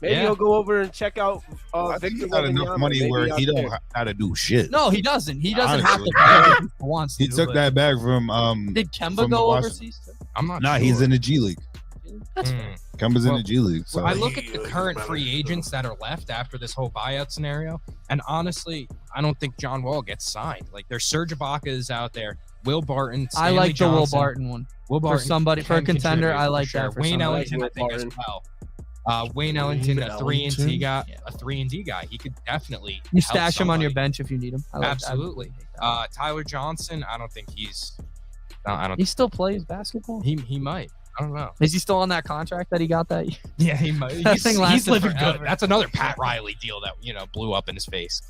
Maybe Yeah. he'll go over and check out I think Victor he got enough Wembanyama, money maybe where out he there. don't have to do shit. No, he doesn't. He doesn't have Honestly. to play if he wants to. He took but- that bag from Did Kemba from go Washington. overseas too? I'm not Nah, sure. he's in the G League. That's Kemba's in Well, the G League. So I look at the current free agents that are left after this whole buyout scenario, and honestly, I don't think John Wall gets signed. Like, there's Serge Ibaka is out there, Will Barton, I Stanley like the Will Johnson. Barton one. Will Barton for a can contender, contribute I for like sure. that for Wayne somebody. Ellington, I think, as Barton. well. Wayne Ellington, a 3-and-D guy, Yeah. a 3-and-D guy. He could definitely You help stash him on your somebody. bench if you need him. I like- Absolutely. I like that. Tyler Johnson, I don't think he's. I don't. He still plays basketball. He might. I don't know. Is he still on that contract that he got that year? Yeah, he might. That He's, thing he's lasted living forever. good. That's another Pat Riley deal that blew up in his face.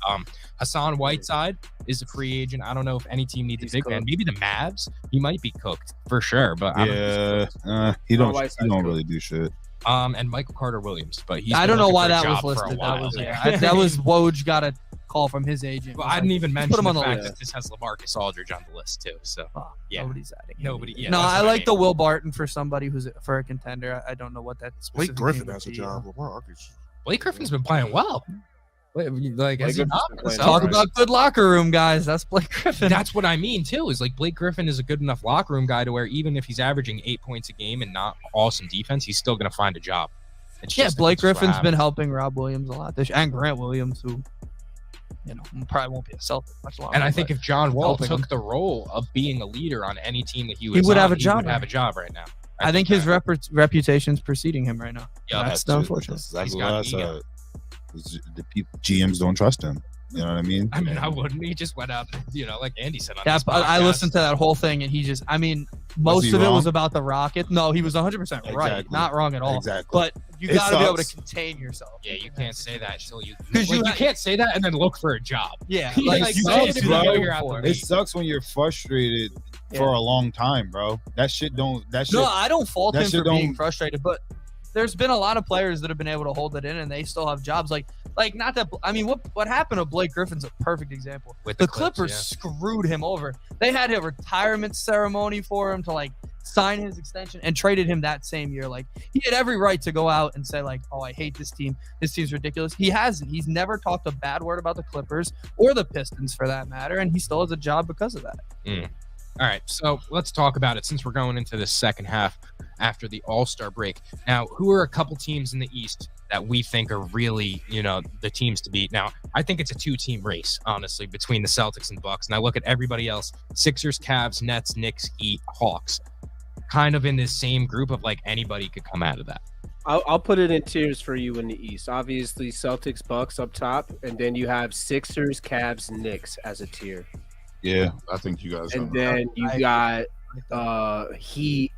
Hassan Whiteside is a free agent. I don't know if any team needs a big man. Maybe the Mavs. He might be cooked for sure, but I don't think he's cooked. he don't Whiteside's good. really do shit. And Michael Carter Williams, but he's. I been don't know looking why for a that was job for a listed. while. That was Woj got a call from his agent. Well, Was I didn't like, even put mention him the on the fact list. that this has LaMarcus Aldridge on the list too. So yeah. Nobody's adding. Nobody- yeah, no, that's I what I like the mean. Will Barton for somebody who's for a contender. I don't know what that. Blake specific Griffin team would has a be. job. Lamar Arkansas. Blake Griffin's been playing well. Like, has he Griffin's not? been playing Talk Right. about good locker room guys. That's Blake Griffin. That's what I mean too. Is like Blake Griffin is a good enough locker room guy to where even if he's averaging 8 points a game and not awesome defense, he's still going to find a job. It's Yeah, just- Blake it's just what Griffin's been happens. helping Rob Williams a lot this and Grant Williams, who probably won't be a Celtic much longer. And I think but if John Wall helping took him. the role of being a leader on any team that he was would on, have a he job would right have a job right now. I think his that- reputation's preceding him right now. Yeah, That's the unfortunate. That's exactly He's got what I an ego. said. The GMs don't trust him. You know what I mean? I mean, I wouldn't. He just went out, like Andy said on Yeah, this I podcast. listened to that whole thing, and he just, most he of it wrong? was about the Rockets. No, he was 100% right. Exactly. Not wrong at all. Exactly. But you It got to be able to sucks. contain yourself. Yeah, you can't say that until you. 'Cause Like, you- you can't say that and then look for a job. Yeah. Like, Like, you you can't can't do do that that. when you're out the for league. It sucks when you're frustrated for a long time, bro. That shit don't. That shit. No, I don't fault that him shit for being don't- frustrated, but there's been a lot of players that have been able to hold it in, and they still have jobs. Like not that. What happened to Blake Griffin's a perfect example. With The the Clips, Clippers screwed him over. They had a retirement ceremony for him to sign his extension and traded him that same year. Like, he had every right to go out and say oh, I hate this team. This team's ridiculous. He hasn't. He's never talked a bad word about the Clippers or the Pistons for that matter, and he still has a job because of that. All right, so let's talk about it since we're going into the second half after the All-Star break. Now, who are a couple teams in the East that we think are really, the teams to beat? Now, I think it's a two-team race, honestly, between the Celtics and Bucks. And I look at everybody else: Sixers, Cavs, Nets, Knicks, Heat, Hawks. Kind of in this same group of anybody could come out of that. I'll put it in tiers for you in the East. Obviously, Celtics, Bucks up top, and then you have Sixers, Cavs, Knicks as a tier. Yeah, I think you guys. And then you got Heat,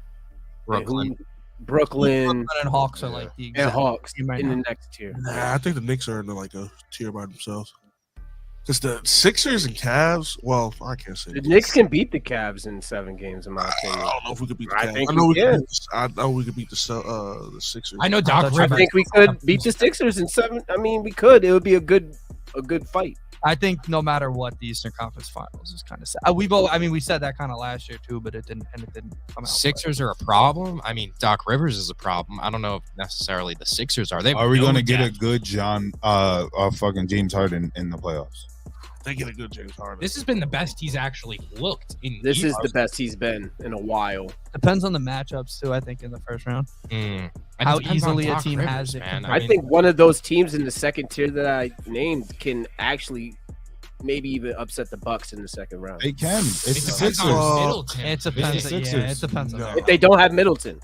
Brooklyn. Brooklyn, And Hawks are the and exact Hawks team right in the now. next tier. Nah, I think the Knicks are in a tier by themselves. Because the Sixers and Cavs, well, I can't say the Knicks can beat the Cavs in 7 games, in my opinion. I don't know if we could beat the I Cavs. think I know we can. I know we could beat the Sixers. I know Doc I Rivers. I think we could beat the Sixers in 7. I mean, we could. It would be a good fight. I think no matter what, the Eastern Conference Finals is kind of sad. We said that kind of last year too, but it didn't come out. Sixers are a problem. I mean, Doc Rivers is a problem. I don't know if necessarily the Sixers are. Are we going to get a good fucking James Harden in the playoffs? They get a good James Harden. This has been the best he's actually looked in. This years. is the best he's been in a while. Depends on the matchups too. I think in the first round, And how it depends easily on a Doc team Rivers, has it. man. I think one of those teams in the second tier that I named can actually maybe even upset the Bucks in the second round. They can. It's the it depends Sixers. on Middleton. It depends. It depends on No. that. If they don't have Middleton.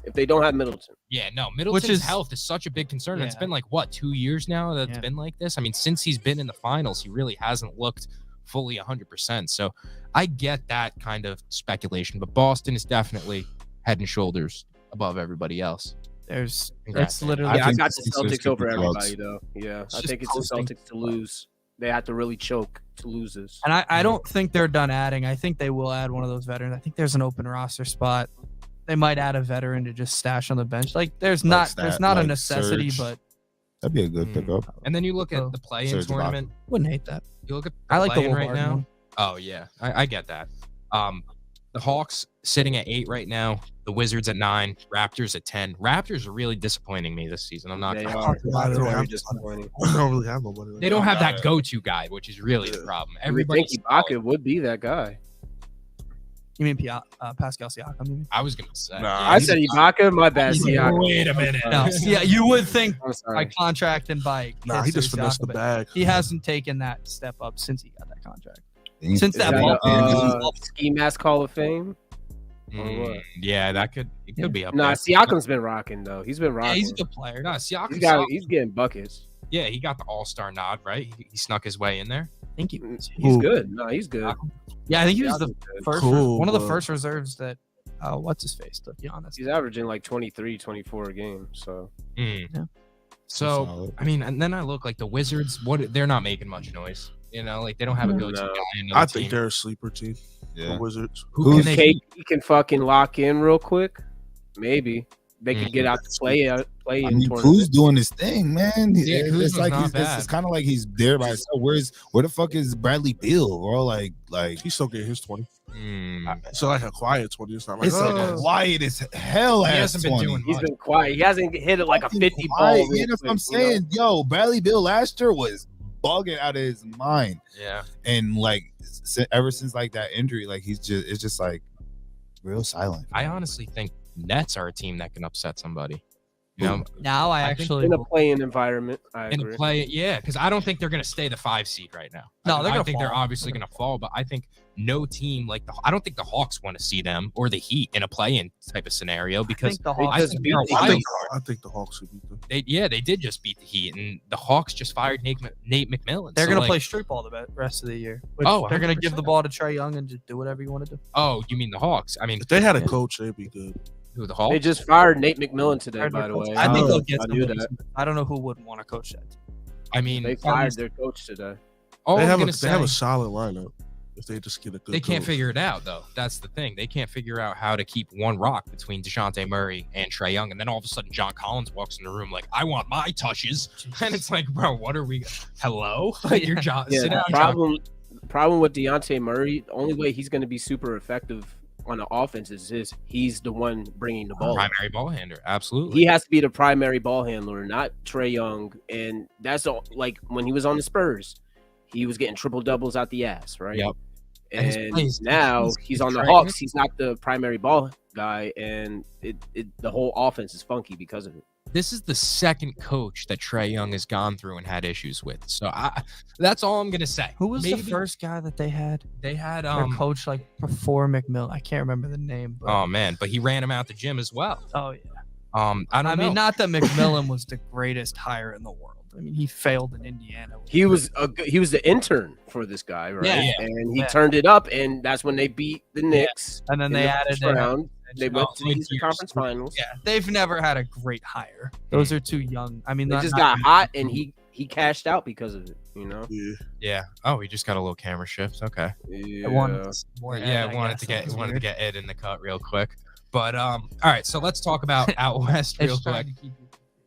Yeah, no, Middleton's is- health is such a big concern. Yeah. It's been like, what, 2 years now that's Yeah. been like this? I mean, since he's been in the finals, he really hasn't looked fully 100%. So I get that kind of speculation, but Boston is definitely head and shoulders above everybody else. There's Congrats, it's man. literally. I think got the the Sixers Celtics could over be everybody, close. though. Yeah, It's I just think it's the posting. Celtics to lose. They have to really choke to lose this. And I don't think they're done adding. I think they will add one of those veterans. I think there's an open roster spot. They might add a veteran to just stash on the bench. Like there's not a necessity, Serge. but That'd be a good pickup. And then you look Oh. at the play-in Serge tournament. wouldn't hate that. You look at I like the play-in Will right Barton now. one. Oh, yeah, I get that. The Hawks sitting at 8 right now. The Wizards at 9. Raptors at 10. Raptors are really disappointing me this season. I'm not They gonna are. They don't Very have- disappointing. I don't really have nobody. Like They don't have that go-to guy, which is really the Yeah. problem. You would Everybody. think Ibaka would be that guy. You mean Pascal Siakam? You mean? I was gonna say. Nah, I said Ibaka. My bad. Siakam. Wait a minute. No, yeah, you would think I'm sorry. by contract and by Nah, he just history, finessed the Siakam, but bag. He hasn't taken that step up since he got that contract. Since Since Is that that ball- a Ski Mask Hall of Fame? Yeah, it could be up Nah, there. Siakam's been rocking though. He's been Yeah, rocking. he's a good player. No, Siakam. He's getting buckets. Yeah, he got the All-Star nod, right? He snuck his way in there. Thank you. He's good. No, he's good. Yeah, I think he was the Siakam's good. first, Cool, one of the but- first reserves that, what's his face, to be honest. He's averaging like 23, 24 a game. So Mm. Yeah. So Solid. I mean, and then I look like the Wizards. They're not making much noise. You know, like they don't have a go-to No. guy. in another I think team. they're a sleeper team. Yeah. The Wizards. Who can Who's they? Cake, he can fucking lock in real quick. Maybe they could get out to play I in mean, tournament. Kuz's doing his thing, man. Yeah, Kuz was it's like not bad. it's kind of like he's there by himself. Where the fuck is Bradley Beal, bro? Like He's still getting his 20. Mm. So like a quiet 20. It's not like it's like quiet as hell. He Ass hasn't been 20. doing He's much. been quiet. He hasn't hit it like a 50 ball. Quiet, real yeah, that's what I'm quick, you know? saying. Yo, Bradley Beal last year was bugging out of his mind, Yeah. and like ever since like that injury, like it's just like real silent. I honestly think Nets are a team that can upset somebody. You know, Now I I think actually In a playing environment, I in agree. a play, yeah, because I don't think they're going to stay the 5 seed right now. No, they're I gonna think they're fall. obviously going to fall, but I think no team I don't think the Hawks want to see them or the Heat in a play-in type of scenario because think the They Hawks. I just think beat they're a the wild Heat. card. I think the Hawks should beat them. They did just beat the Heat, and the Hawks just fired Nate McMillan. They're So, gonna like, play street ball the rest of the year. Which Oh, they're gonna give 100%. the ball to Trey Young and just do whatever you want to do. Oh, you mean the Hawks? I mean, If they had a coach, they'd be good. who the Hawks? They just fired Nate McMillan today, by the way. I think Oh, they'll get I knew somebody. that. I don't know who wouldn't want to coach that. I mean, They fired their coach today. all They I'm have gonna they have a say- solid lineup. If they just get a good They can't coach. figure it out, though. That's the thing. They can't figure out how to keep one rock between DeJounte Murray and Trey Young. And then all of a sudden, John Collins walks in the room like, I want my touches. And it's like, bro, what are we? Hello? Like, you're John. Yeah, Sit the down, John. problem with Deontay Murray, the only way he's going to be super effective on the offense is he's the one bringing the ball. Primary ball handler. Absolutely. He has to be the primary ball handler, not Trey Young. And that's all, like when he was on the Spurs, he was getting triple doubles out the ass, right? Yep. And his And plays- now he's he's on the Trey Hawks. He's not the primary ball guy, and the whole offense is funky because of it. This is the second coach that Trey Young has gone through and had issues with. So that's all I'm gonna say. Who was Maybe the first guy that they had? They had Their coach like before McMillan. I can't remember the name. But, oh man, but he ran him out the gym as well. oh yeah. I don't know. mean, not that McMillan was the greatest hire in the world. I mean, he failed in Indiana. He was the intern for this guy, right? Yeah, And he yeah. turned it up, and that's when they beat the Knicks. And then in they the added first in. round. They went to the Went Eastern years. Conference Finals. Yeah, they've never had a great hire. Those are too young. I mean, They not- just not- got hot, and he he cashed out because of it. You know. Yeah. Oh, he just got a little camera shift. Okay. Yeah. Wanted to get Ed in the cut real quick. But all right. So let's talk about out west real quick.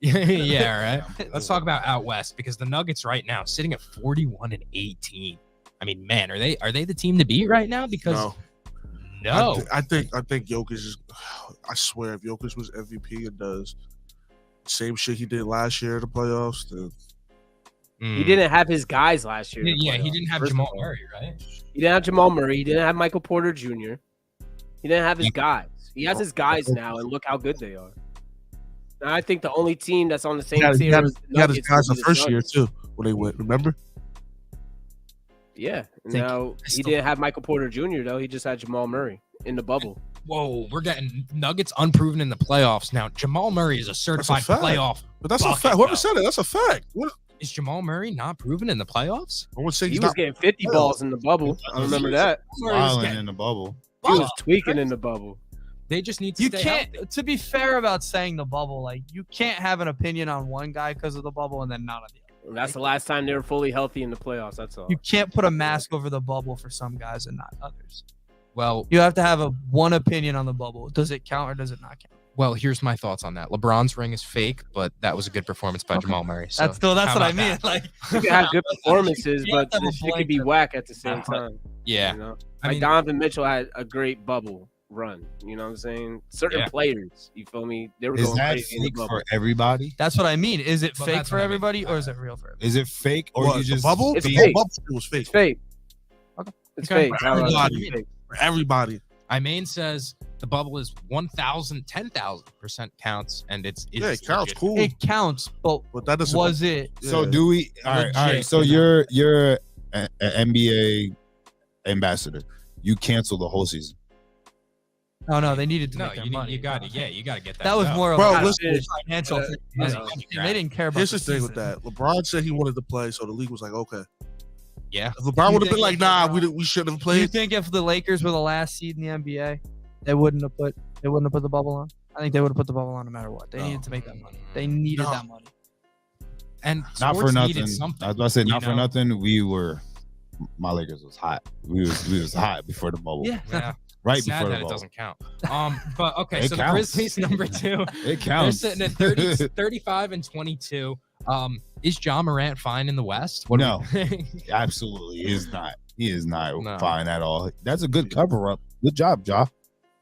Yeah. Right. Let's talk about out west because the Nuggets right now sitting at 41-18. I mean, man, are they the team to beat right now? Because no. I think Jokic is. I swear, if Jokic was MVP and does same shit he did last year in the playoffs, then he didn't have his guys last year. Yeah, he didn't have Jamal Murray, right? He didn't have Jamal Murray. He didn't have Michael Porter Jr. He didn't have his guys. He has his guys now, and look how good they are. And I think the only team that's on the same tier. He had his guys the first year too when they went. Remember? Yeah. Now he didn't have Michael Porter Jr. though. He just had Jamal Murray in the bubble. Whoa, we're getting Nuggets unproven in the playoffs now. Jamal Murray is a certified playoff. But that's a fact. Whoever said it, that's a fact. What? Is Jamal Murray not proven in the playoffs? I would say he was getting 50 balls in the bubble. I remember that. Smiling in the bubble. He was tweaking in the bubble. They just need to stay healthy. To be fair about saying the bubble, like you can't have an opinion on one guy because of the bubble and then not on the other. That's the last time they were fully healthy in the playoffs. That's all. You can't put a mask over the bubble for some guys and not others. Well, you have to have one opinion on the bubble. Does it count or does it not count? Well, here's my thoughts on that. LeBron's ring is fake, but that was a good performance by Jamal Murray. So that's what I mean. Like you can have good performances, but the shit can be whack at the same time. Yeah. You know? Like Donovan Mitchell had a great bubble run. You know what I'm saying? Certain players, you feel me? They were is going that crazy fake for everybody? That's what I mean. Is it fake for everybody or is it real for everybody? Is it fake or you just bubble? It's the fake. bubble was fake. It's fake. Okay. It's fake. For everybody. Imaine says the bubble is 1,000, 10,000% counts, and it's it counts. Cool. It counts, but that doesn't. Was it? So do we? All right. So you're an NBA ambassador. You cancel the whole season. Oh no, they needed to make their money. You got to get that. That was more of a financial. They didn't care about. Here's the thing with that. LeBron said he wanted to play, so the league was like, okay. Yeah. If LeBron would have been like, nah, we shouldn't have played. Do you think if the Lakers were the last seed in the NBA, they wouldn't have put the bubble on? I think they would have put the bubble on no matter what. They needed to make that money. They needed that money. And not for nothing. I was about to say not for nothing. My Lakers was hot. We was hot before the bubble. Yeah. Right Sad before the that bubble. it doesn't count. But okay, so counts. the Grizzlies number 2. It counts. They're sitting at 35-22. Is Ja Morant fine in the West? No, absolutely, he is not. He is not fine at all. That's a good cover up. Good job, Ja.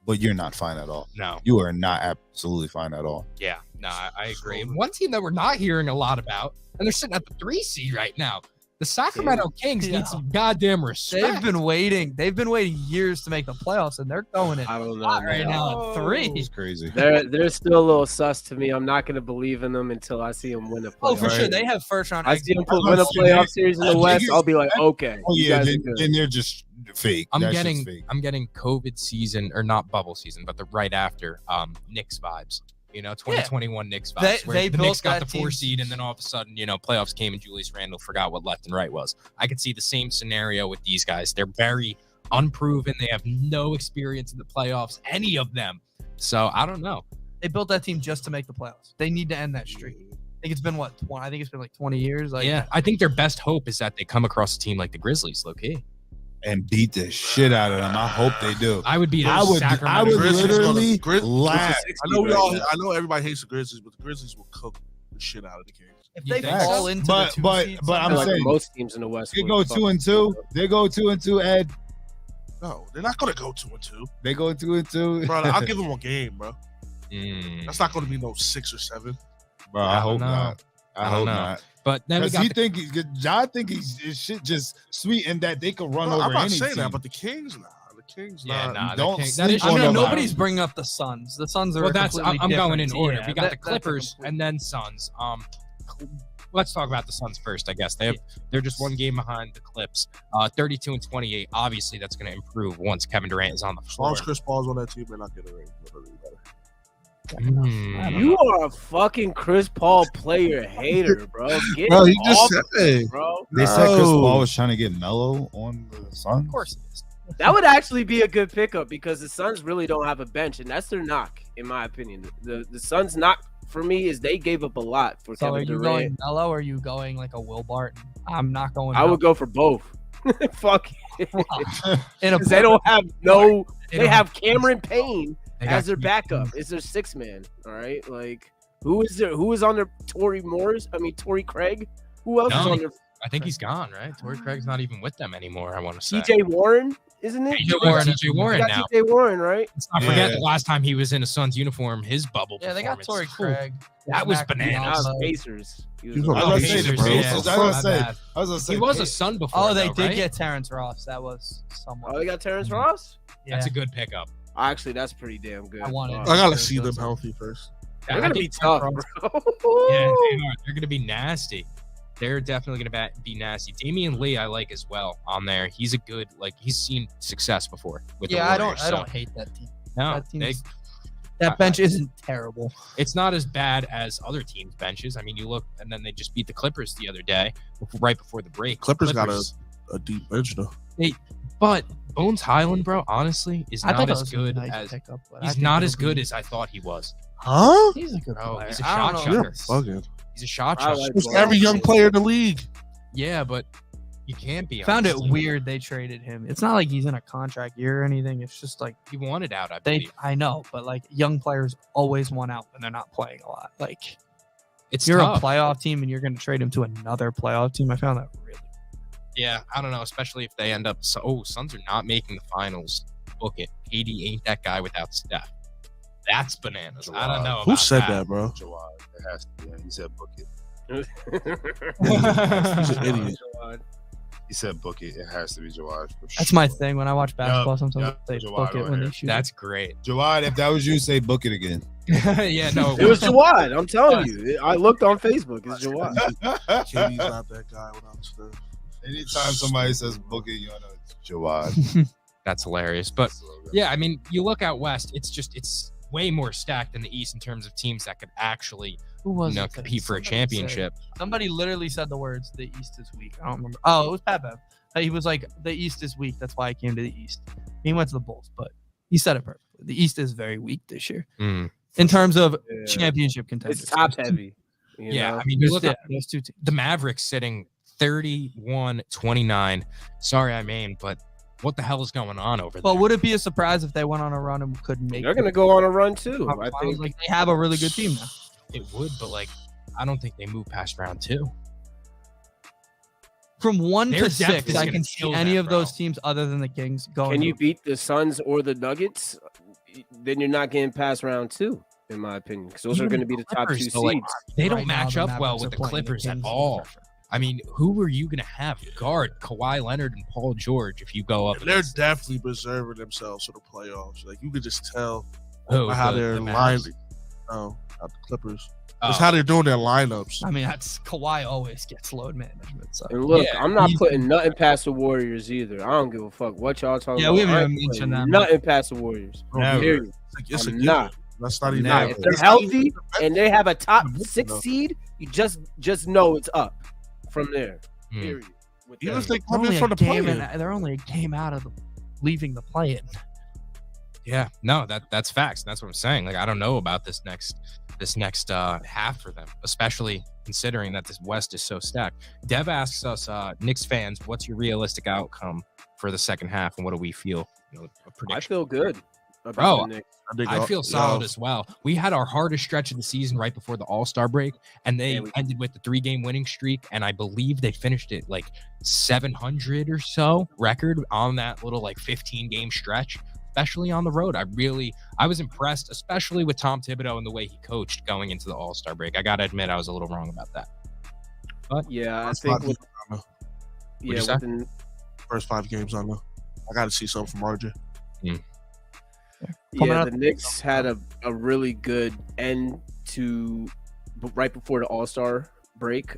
But you're not fine at all. No, you are not absolutely fine at all. Yeah, no, I agree. One team that we're not hearing a lot about, and they're sitting at the 3 seed right now. The Sacramento Kings need some goddamn respect. They've been waiting years to make the playoffs, and they're going in. I don't know right now at 3. It's crazy. They're still a little sus to me. I'm not going to believe in them until I see them win the playoffs. Oh, for sure. They have first round. I see them win a playoff series in the West. I'll be like, okay. Oh yeah, then they're just fake. I'm getting COVID season, or not bubble season, but the right after Knicks vibes. 2021 Knicks vibes. Where the Knicks got the 4 seed, and then all of a sudden, playoffs came and Julius Randle forgot what left and right was. I could see the same scenario with these guys. They're very unproven. They have no experience in the playoffs, any of them. So I don't know. They built that team just to make the playoffs. They need to end that streak. I think it's been like 20 years. I think their best hope is that they come across a team like the Grizzlies, low-key. And beat the shit out of them. I hope they do. I would beat. I would literally laugh. I know everybody hates the Grizzlies, but the Grizzlies will cook the shit out of the Kings. If they fall into but the 2 seeds, I'm saying most teams in the West. They go 2-2. They go 2-2. Ed. No, they're not gonna go 2-2. They go 2-2. Bro, I'll give them a game, bro. That's not gonna be no 6 or 7. Bro, I hope not. I hope not. But then John think his shit just sweet and that they could run over I'm not any saying team. that, but the Kings, the Kings, don't. Nobody's bringing up the Suns. The Suns are. Well, I'm going in order. Yeah, we got the Clippers and then Suns. Let's talk about the Suns first. I guess they're just 1 game behind the Clips. 32-28. Obviously, that's going to improve once Kevin Durant is on the floor. As long as Chris Paul's on that team, they're not getting a ring. You are a fucking Chris Paul player hater, bro. Get bro, he off just said, bro. They said Chris Paul was trying to get Melo on the Suns. Of course he is. That would actually be a good pickup because the Suns really don't have a bench, and that's their knock, in my opinion. The Suns not for me is they gave up a lot for So Kevin are you Durant. going Melo or are you going like a Will Barton? I'm not going. I would go for both. Fuck it. In a 'Cause they don't have no. They They don't have Cameron Payne They got as their Keith backup. Is their sixth man? All right, like who is there? Who is on their Torrey Craig? Who else is No. on their I think he's gone, right? Torrey Craig's not even with them anymore. I want to say. TJ Warren? Isn't it? TJ Warren, TJ Warren They now. got TJ Warren, right? Let's not forget the last time he was in a Suns uniform, his bubble. Yeah, they got Torrey performance. Craig. That was Mac bananas. That was Pacers. He He's was on I on was the gonna say, Pacers, the bro. Pacers. What the I was My gonna say, bad. I was gonna say, He was a Sun before. Oh, they though, did right? get Terrence Ross. That was somewhat. Oh, they got Terrence Ross? Yeah. That's a good pickup. Actually, that's pretty damn good. I want it. I gotta see them healthy first. They're I gonna think be tough, Terrence bro. Ross- Yeah, they are. They're going to be nasty. They're definitely going to be nasty. Damian Lee, I like as well on there. He's a good, he's seen success before with the Yeah, I Warriors, don't hate that team. No, That they, team's- That bench isn't terrible. it's not as bad as other teams' benches. I mean, you look, and then they just beat the Clippers the other day, right before the break. Clippers got a deep bench though. But Bones Highland, bro, honestly, is I not thought as that was a good nice as pickup, but I he's think not it'll as good be- as I thought he was. Huh? He's a good Bro, player. he's a I don't shot know. You're chucker. bugging. He's a shot I chucker. like It's every young player in the league. Yeah, but you can't be. Found it honestly. weird they traded him. It's not like he's in a contract year or anything. It's just like He wanted out. I they. believe. I know, but like young players always want out when they're not playing a lot. Like It's you're tough. a playoff team and you're going to trade him to another playoff team. I found that really. Yeah, I don't know, especially if they end up. Suns are not making the finals. Book it. KD ain't that guy without Steph. That's bananas. I don't know. Who about said that, bro? Jawad. It has to be. He said book it. He's an idiot. He said book it. It has to be Jawad. For That's sure. my thing when I watch basketball. Sometimes yup, they Jawad book it right when here. they shoot. That's great. Jawad, if that was you, say book it again. Yeah, no. It was Jawad. I'm telling you. I looked on Facebook. It's Jawad. KD's not that guy without Steph. Anytime somebody says book it, you know it's Jawad. That's hilarious. But yeah, I mean, you look out west. It's way more stacked than the East in terms of teams that could actually Who was it that compete for a somebody championship. said- Somebody literally said the words "the East is weak." I don't remember. Oh, it was Pat Bev. He was like, "The East is weak. That's why I came to the East." He went to the Bulls, but he said it perfectly. The East is very weak this year Mm. in terms of Yeah. championship contenders. It's top heavy. You Yeah, know? I mean, you There's, look yeah, at there's two teams. the Mavericks sitting 31-29. Sorry, I mean, but what the hell is going on over But there? would it be a surprise if they went on a run and couldn't make? They're gonna go on a run too. conference I finals? think. Like they have a really good team now. It would, but I don't think they move past round 2. From 1 Their to depth 6, is I gonna can see kill any them, of those bro. teams other than the Kings going. Can you to- beat the Suns or the Nuggets? Then you're not getting past round 2, in my opinion, because those are Even going to be the top 2 Clippers, seeds. though, they don't Right now, match the up well Mavericks with are the playing Clippers at Kings all. pressure. I mean, who are you going to have guard Kawhi Leonard and Paul George if you go up? And they're against definitely preserving themselves for the playoffs. Like you could just tell who, by how the they're Mavs? lined. No, not the Clippers. Oh. It's how they're doing their lineups. I mean, that's Kawhi always gets load management. So And look, Yeah, I'm not he's- putting nothing past the Warriors either. I don't give a fuck what y'all talking Yeah, about. we haven't I even ain't mentioned putting that. Nothing past the Warriors. Never. Period. It's a I'm given. not. That's not even. Never. If they're It's not healthy even- and they have a top No. 6 seed, you just know it's up from there. Hmm. Period. With Even them. if they they're come in only, from a the game play-in. they're only a game out of leaving the play-in. Yeah, no, that's facts. That's what I'm saying. I don't know about this next half for them, especially considering that this West is so stacked. Dev asks us, Knicks fans, what's your realistic outcome for the second half, and what do we feel? A I prediction. feel good about Bro, the Knicks. I feel solid as well. We had our hardest stretch of the season right before the All-Star break, and they Yeah, we- ended with the 3-game winning streak, and I believe they finished it 700 or so record on that little 15-game stretch, especially on the road. I was impressed, especially with Tom Thibodeau and the way he coached going into the All-Star break. I got to admit, I was a little wrong about that. Yeah, I First think five with, games, you yeah, say? with the, first 5 games I know. I got to see something from RJ. Coming yeah, out- the Knicks had a really good end to right before the All-Star break.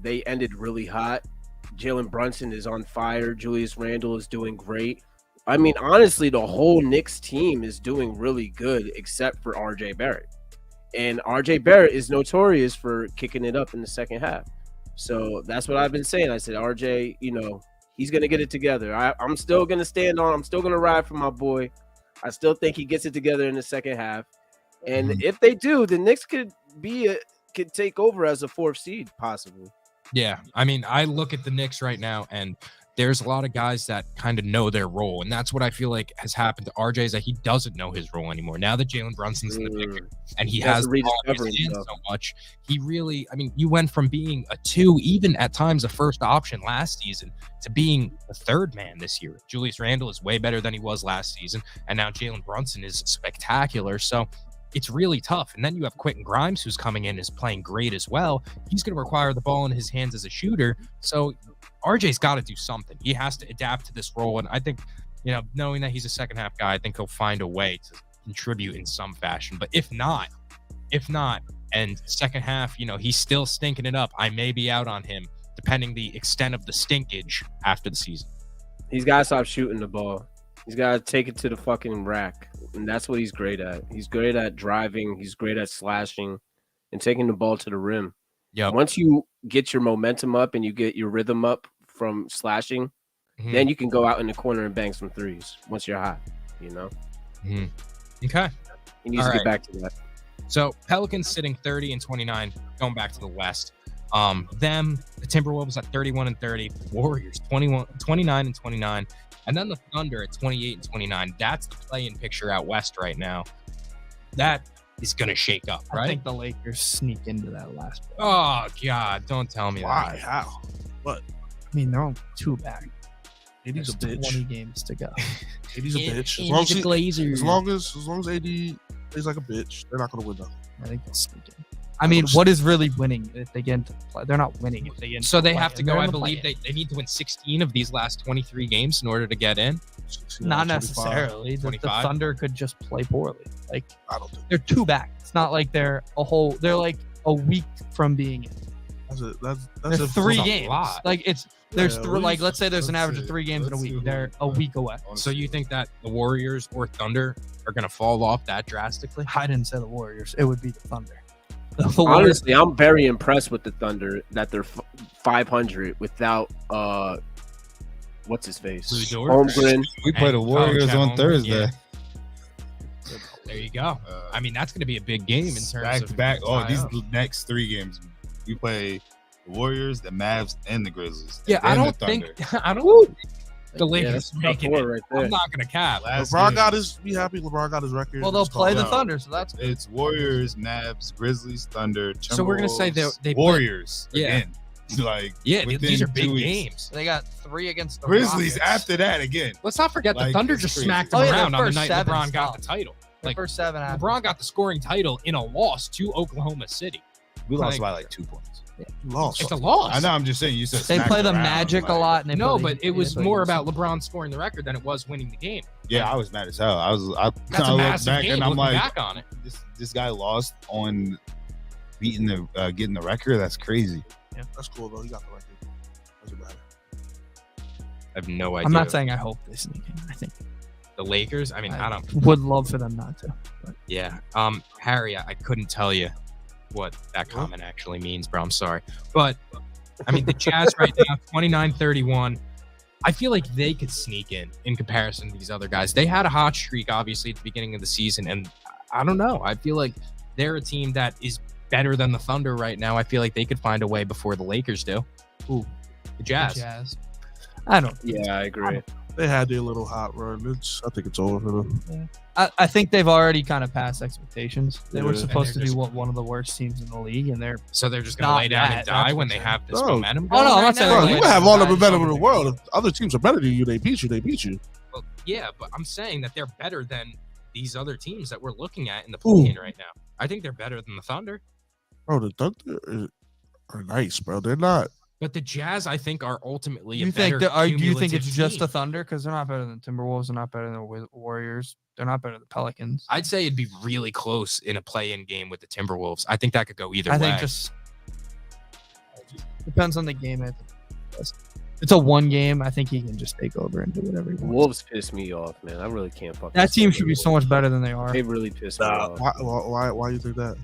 They ended really hot. Jalen Brunson is on fire. Julius Randle is doing great. I mean, honestly, the whole Knicks team is doing really good except for RJ Barrett. And RJ Barrett is notorious for kicking it up in the second half. So that's what I've been saying. I said, RJ, he's going to get it together. I'm still going to stand on. I'm still going to ride for my boy. I still think he gets it together in the second half. And if they do, the Knicks could could take over as a 4th seed, possibly. Yeah, I mean, I look at the Knicks right now, and there's a lot of guys that kind of know their role, and that's what I feel like has happened to RJ, is that he doesn't know his role anymore. Now that Jalen Brunson's in the picture, and he has the ball in his hands so much, he really, I mean, you went from being a 2, even at times a first option last season, to being the 3rd man this year. Julius Randle is way better than he was last season, and now Jalen Brunson is spectacular. So it's really tough. And then you have Quentin Grimes, who's coming in, is playing great as well. He's going to require the ball in his hands as a shooter. So RJ's got to do something. He has to adapt to this role. And I think, you know, knowing that he's a second half guy, I think he'll find a way to contribute in some fashion. But if not, and second half, you know, he's still stinking it up, I may be out on him, depending the extent of the stinkage after the season. He's got to stop shooting the ball. He's got to take it to the fucking rack. And that's what he's great at. He's great at driving. He's great at slashing and taking the ball to the rim. Yeah. Once you get your momentum up and you get your rhythm up from slashing, then you can go out in the corner and bang some threes once you're hot, you know? Okay. He needs to get back to that. So Pelicans sitting 30 and 29, going back to the West. The Timberwolves at 31 and 30, Warriors 29 and 29. And then the Thunder at 28 and 29. That's the play-in picture out West right now. That is going to shake up, right? I think the Lakers sneak into that last play. Oh, God. Don't tell me Why? that. How? What? I mean, they're on 2 back. AD's a bitch. 20 games to go. AD's a bitch. As long as AD plays like a bitch, they're not going to win, though. I think they'll sneak in. I mean, what is really winning if they get into the play? They're not winning if they get into So they the have play. to go, I believe they need to win 16 of these last 23 games in order to get in. Not necessarily. The 25. Thunder could just play poorly. Like, I don't think they're 2 back. It's not like they're like a week from being in. that's They're 3 games. lot. Like like let's say there's an average of 3 games in a week. They're a week away. So you think that the Warriors or Thunder are going to fall off that drastically? I didn't say the Warriors. It would be the Thunder. Honestly, I'm very impressed with the Thunder that they're 500 without what's his face? Holmgren. We play the Warriors on Thursday. Yeah. There you go. I mean, that's going to be a big game in terms back of to back. Oh, these next 3 games, we play the Warriors, the Mavs, and the Grizzlies. Yeah, I don't think the Lakers making it. Right there. I'm not going to cap. LeBron got his. Be happy. LeBron got his record. Well, they'll play the Thunder, so that's it's Warriors, Mavs, Grizzlies, Thunder. So we're going to say they Warriors. Yeah. Again. Like these are big games. They got 3 against the Grizzlies. Rockets. After that, again, let's not forget the Thunder just smacked them around on the night LeBron got the title. Like first 7. LeBron got the scoring title in a loss to Oklahoma City. We lost by like 2 points. Yeah. Lost. It's a loss. I know. I'm just saying. You said they play the Magic a lot. And but it was more about LeBron scoring the record than it was winning the game. Yeah, I was mad as hell. That's a massive back game. And I'm like, back on it. This guy lost on beating the getting the record. That's crazy. Yeah, that's cool though. He got the record. Doesn't matter. I have no idea. I'm not saying I hope they sneak in. I think the Lakers. I mean, I don't. Would love for them not to. But. Yeah. Harry, I couldn't tell you what that comment actually means, bro. I'm sorry. But I mean, the Jazz right now, 29-31. I feel like they could sneak in comparison to these other guys. They had a hot streak, obviously, at the beginning of the season. And I don't know. I feel like they're a team that is better than the Thunder right now. I feel like they could find a way before the Lakers do. Ooh, the Jazz. I don't. Yeah, I agree. They had their little hot run. I think it's over for them. Yeah. I think they've already kind of passed expectations. They were supposed to be one of the worst teams in the league, and they're just going to lay down and die when they have this momentum. Oh no, I'm not saying you can have all the momentum in the world. If other teams are better than you, they beat you. Well, yeah, but I'm saying that they're better than these other teams that we're looking at in the play-in right now. I think they're better than the Thunder. Bro, the Thunder are nice, bro. They're not. But the Jazz, I think, are ultimately do you think it's just the Thunder? Because they're not better than the Timberwolves. They're not better than the Warriors. They're not better than the Pelicans. I'd say it'd be really close in a play-in game with the Timberwolves. I think that could go either way. I think just depends on the game. I think it's a 1 game. I think he can just take over and do whatever he wants. Wolves piss me off, man. I really can't fuck. That team should be so much better than they are. They really piss me off. Why you think that?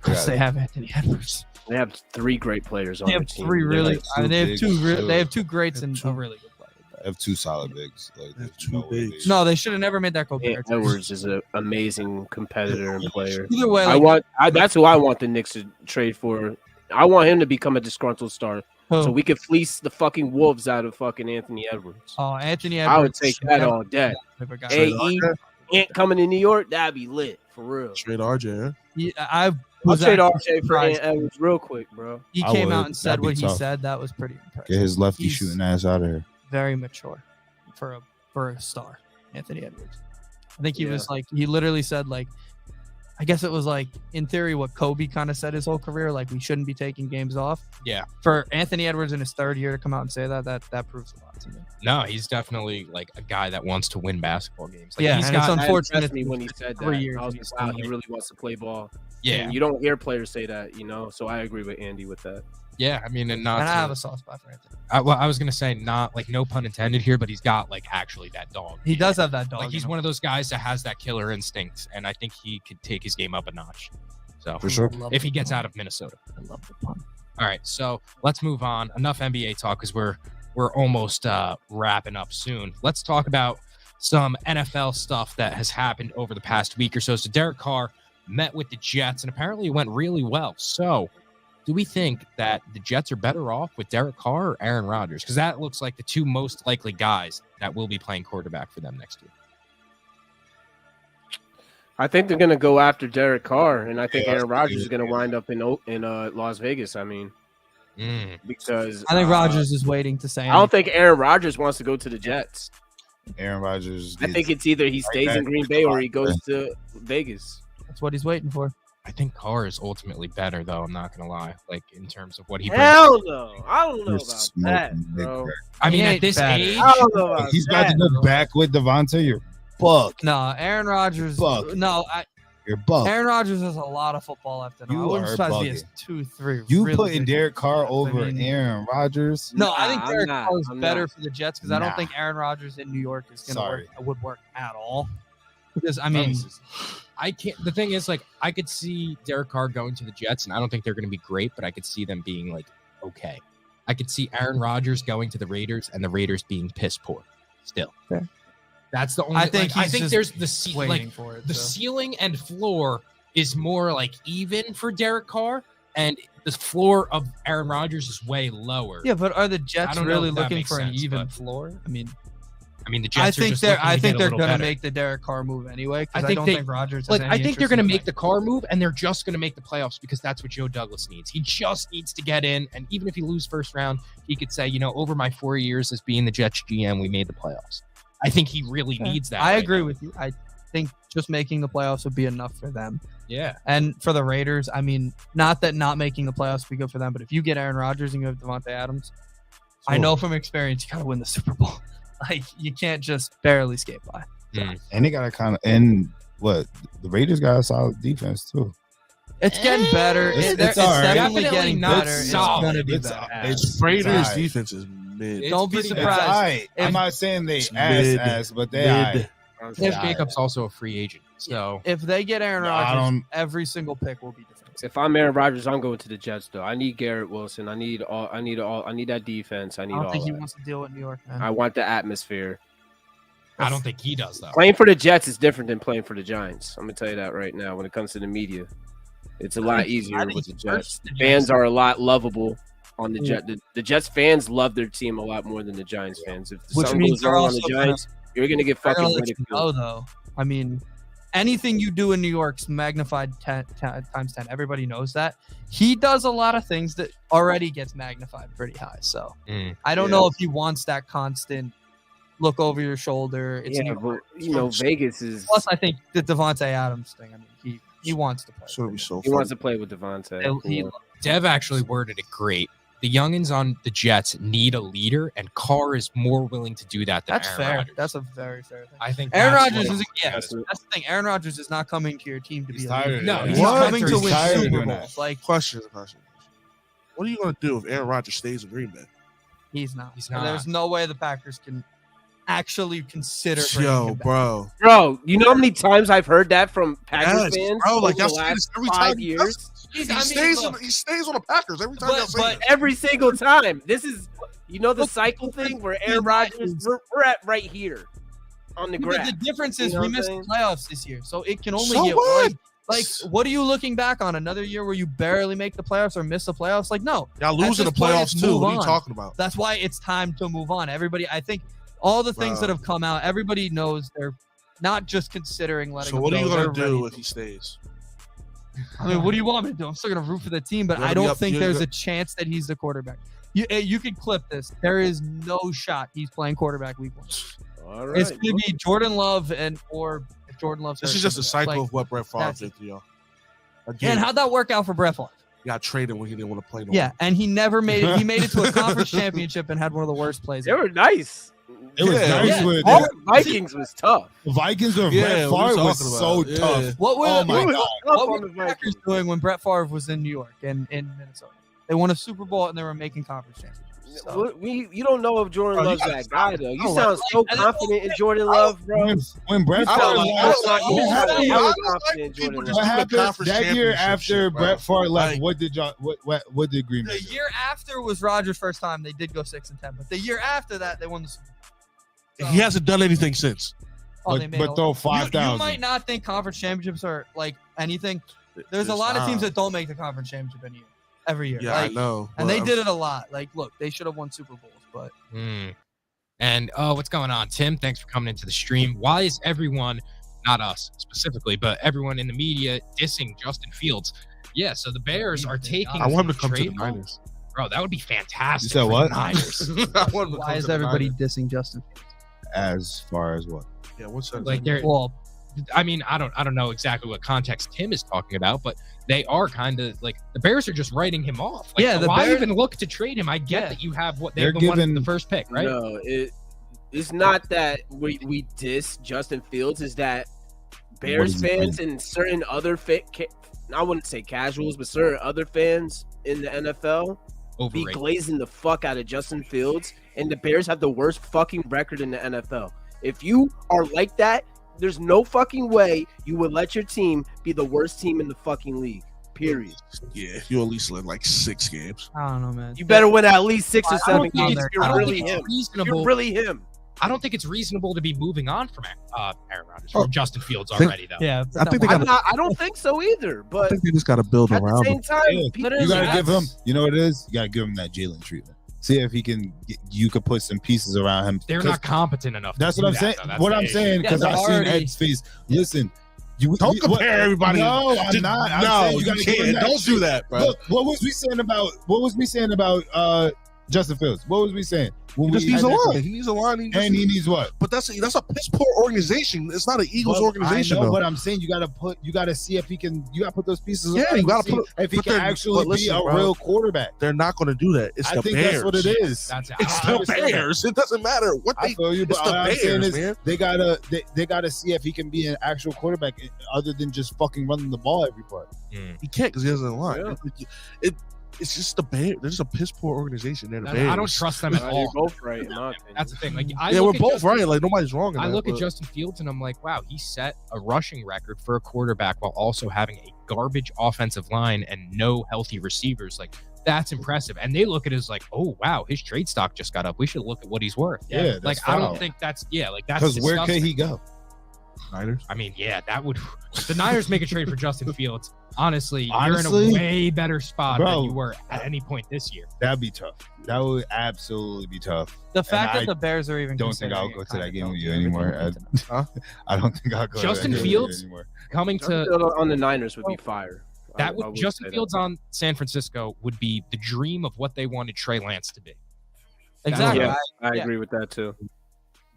Because they have Anthony Edwards. They have 3 great players on their team. They have 3 really. Like they have 2. They have 2 greats and a really good player. have two solid bigs. Like, They have there's two no way bigs. No, they should have never made that Kobe. Ant Edwards is an amazing competitor and player. Either way, That's who I want the Knicks to trade for. I want him to become a disgruntled star, so we could fleece the fucking Wolves out of fucking Anthony Edwards. Oh, Anthony Edwards. I would take that all day. AE Ant coming to New York, that'd be lit for real. Trade RJ. I'll trade RJ for Ant Edwards real quick, bro. He came out and said what he said. That was pretty impressive. Get his lefty shooting ass out of here. Very mature for a star, Anthony Edwards. I think he was like, he literally said, like, I guess it was like in theory what Kobe kind of said his whole career, like we shouldn't be taking games off. Yeah. For Anthony Edwards in his third year to come out and say that proves a lot to me. No, he's definitely like a guy that wants to win basketball games. Like, yeah, he's and got, it's unfortunate me when he said that. 3 years. I was like, wow, he really wants to play ball. Yeah. And you don't hear players say that, So I agree with Andy with that. Yeah, I mean, and not. And to, I have a soft spot for Anthony. I was gonna say not like no pun intended here, but he's got like actually that dog. He does have that dog. Like he's one of those guys that has that killer instinct, and I think he could take his game up a notch. So For sure. if he gets out of Minnesota. I love the pun. All right, so let's move on. Enough NBA talk because we're almost wrapping up soon. Let's talk about some NFL stuff that has happened over the past week or so. So Derek Carr met with the Jets, and apparently it went really well. So do we think that the Jets are better off with Derek Carr or Aaron Rodgers? Because that looks like the two most likely guys that will be playing quarterback for them next year. I think they're going to go after Derek Carr, and I think Aaron Rodgers is going to wind up in Las Vegas. I mean, because I think Rodgers is waiting to say. I don't think Aaron Rodgers wants to go to the Jets. Aaron Rodgers. I think it's either he stays in Green Bay or he goes to Vegas. That's what he's waiting for. I think Carr is ultimately better, though. I'm not going to lie. Like, in terms of what he brings. Hell no. I don't know about that, bro. I mean, at this age, I don't know about he's about to go back with Devontae. You're buck. No, Aaron Rodgers. Buck. No, You're buck. Aaron Rodgers has a lot of football left in him. I wouldn't be surprised if he has 2-3. You really putting good Derek Carr games. over I mean, Aaron Rodgers? No, I think Nah, Derek Carr is I'm better not. for the Jets because I don't think Aaron Rodgers in New York is going to would work at all. Because I mean, I can't. The thing is, like, I could see Derek Carr going to the Jets, and I don't think they're going to be great, but I could see them being like okay. I could see Aaron Rodgers going to the Raiders, and the Raiders being piss poor. Still, okay. That's the only. I think there's the waiting for it. The ceiling and floor is more like even for Derek Carr, and the floor of Aaron Rodgers is way lower. Yeah, but are the Jets really looking for an even but floor? I mean, the Jets. I think they're going to make the Derek Carr move anyway. Because I don't think Rodgers. Has I think they're going to make the Carr move, and they're just going to make the playoffs because that's what Joe Douglas needs. He just needs to get in, and even if he loses first round, he could say, over my 4 years as being the Jets GM, we made the playoffs. I think he really needs that. I agree with you. I think just making the playoffs would be enough for them. Yeah. And for the Raiders, I mean, not that not making the playoffs would be good for them, but if you get Aaron Rodgers and you have Devontae Adams, I know from experience you got to win the Super Bowl. Like, you can't just barely skate by. And they got to kind of, and what? The Raiders got a solid defense, too. It's getting better. It's definitely getting better. It's going to be better. It's Raiders' defense is mid. Don't be surprised. I'm not saying they ass, but they Jacobs also a free agent. So if they get Aaron Rodgers, every single pick will be different. If I'm Aaron Rodgers, I'm going to the Jets. Though I need Garrett Wilson. I need that defense. I don't think he wants to deal with New York, man. I want the atmosphere. I don't think he does though. Playing for the Jets is different than playing for the Giants. I'm gonna tell you that right now. When it comes to the media, it's a lot easier with the Jets. The fans are a lot lovable on the Jets. The Jets fans love their team a lot more than the Giants fans. If something goes wrong on the Giants, you're gonna get fucking ridiculed. Though, I mean, anything you do in New York's magnified times 10. Everybody knows that. He does a lot of things that already gets magnified pretty high. So I don't know if he wants that constant look over your shoulder. It's Vegas is. Plus, I think the Devontae Adams thing. I mean, he wants to play. He wants to play with Devontae. Dev actually worded it great. The youngins on the Jets need a leader, and Carr is more willing to do that than Aaron fair. Rodgers. That's a very fair thing. I think Aaron Rodgers isn't. Yeah, that's the thing. Aaron Rodgers is not coming to your team to be a leader. No, he's coming to win Super Bowls. Like, question. What are you going to do if Aaron Rodgers stays in Green Bay? He's not. There's no way the Packers can actually consider. Bro, you know how many times I've heard that from Packers fans? Bro, like the last every 5 time years. He stays on the Packers every time. But every single time, this is You know the cycle thing where Aaron Rodgers, we're at right here on the graph. The difference is You know we what I'm missed saying? the playoffs this year, so it can only So get what? worse. Like, what are you looking back on? Another year where you barely make the playoffs or miss the playoffs? Like, no. Y'all losing the this point, playoffs it's too. move What are you on. talking about? That's why it's time to move on. Everybody, I think all the things Bro. that have come out, everybody knows they're not just considering letting So him what go. are you gonna They're do ready if he stays? I mean, what do you want me to do? I'm still going to root for the team, but You're I gonna be don't up- think you're there's go- a chance that he's the quarterback. You can clip this. There is no shot he's playing quarterback week 1. All right. It's going to be Jordan Love or if Jordan Love's This hurt, is just a cycle like, of what Brett Favre that's did to y'all. And Again, how'd that work out for Brett Favre? he got traded when he didn't want to play no Yeah, more. and he never made it. He made it to a conference championship and had one of the worst plays. They were nice. It was Yeah, nice yeah. with All the Vikings was tough. the Vikings with Yeah, Brett what are you Favre was talking so about? tough. Yeah. What were, Oh my what were- God. what Tough were on the the Packers Vikings. doing when Brett Favre was in New York and in Minnesota? They won a Super Bowl and they were making conference championships. So, You don't know if Jordan Bro, you Love's gotta that stop guy it. though. You don't sound so like- confident in Jordan Love, bro. When Brett I Favre don't like- I left, don't like- what I happened- don't like- I was I don't confident in like Jordan people Love. just what do the happened conference that year championship after shit, bro. Brett Favre left? Like- What did y'all? What did Green Bay the do? year after was Rodgers' first time. They did go 6-10, but the year after that, they won the Super Bowl. He hasn't done anything since. Oh, they But, made but a- throw You 5,000. might not think conference championships are like anything. There's a lot of teams that don't make the conference championship every year. Yeah, like, I know. and but they I'm- did it a lot. Like, look, they should have won Super Bowls, but And what's going on, Tim? Thanks for coming into the stream. Why is everyone, not us specifically, but everyone in the media dissing Justin Fields? Yeah, so the Bears are taking. I want him to come to the trade Niners. Bro, that would be fantastic. You said for the what? Niners. I want him to why come is to the everybody Niners. dissing Justin? As far as what? Yeah, what's that? Like they're. Well, I mean, I don't know exactly what context Tim is talking about, but they are kind of like the Bears are just writing him off. Like, Yeah, the why Bears- even look to trade him? I get Yeah. that you have what They're they're the one giving- the first pick, right? No, it's not that we diss Justin Fields. Is that Bears is he fans and certain other I wouldn't say casuals, but certain other fans in the NFL be Overrated. glazing the fuck out of Justin Fields, and the Bears have the worst fucking record in the NFL. If you are like that, there's no fucking way you would let your team be the worst team in the fucking league. Period. Yeah, you at least win like 6 games. I don't know, man. You better win at least 6 or I 7 don't think games. it's- You're I don't really think it's him. reasonable. You're really him. I don't think it's reasonable to be moving on from Aaron Rodgers, Oh. from Justin Fields Think- already, though. Yeah, I think they got. I don't think so either. I But think they just got to build at the around same him. time, Yeah, people, You gotta give him. that's- You know what it is? You gotta give him that Jalen treatment. See if he can. You could put some pieces around him. They're 'Cause not competent enough. That's to what I'm do saying. that, though. That's What the I'm issue. saying Yeah, because they're I've seen already- Ed's face. Listen, you Don't you- compare what- everybody. No, I'm not. I'm No, saying you gotta give him can't. that Don't do treatment. that, bro. Look, what was we saying about Justin Fields? What was we saying? When He just we needs a had that- line. He needs a line. And he needs what? But that's a piss poor organization. It's not an Eagles But organization. I know, though. but I'm saying you gotta see if he can. You gotta put those pieces. Yeah, around you him gotta to see put- if he but can they're- actually but be listen, a bro. real quarterback. They're not going to do that. It's I the think Bears. that's what it is. That's It's I the understand that. Bears. It doesn't matter what I they. feel you, but It's the all I'm saying Bears, is man. they gotta see if he can be an actual quarterback other than just fucking running the ball every play. He can't because he hasn't line. Yeah. It's just the Bears. They're just a piss poor organization. They're the I Bears. don't trust them at You're all. both right, in my opinion. That's the thing. Like, I Yeah, look we're at both Justin- right. Like nobody's wrong. In I that, look at but- Justin Fields and I'm like, wow, he set a rushing record for a quarterback while also having a garbage offensive line and no healthy receivers. Like, that's impressive. And they look at it as like, oh wow, his trade stock just got up. We should look at what he's worth. Yeah, that's like I don't foul. think that's like that's Because where disgusting. could he go? Niners. I mean, yeah, that would. If the Niners make a trade for Justin Fields, honestly, you're Honestly, in a way better spot bro, than you were at any point this year. That'd be tough. That would absolutely be tough. the fact I that the Bears are even don't think I'll considering go it to that kinda game tells with you everything anymore, we need Ed. to know. I don't think I'll go. Justin to that game Fields anymore. Coming to on the Niners would be fire. that, I would would Justin say that. Fields on San Francisco would be the dream of what they wanted Trey Lance to be. Exactly. Yeah, I Yeah. agree with that too.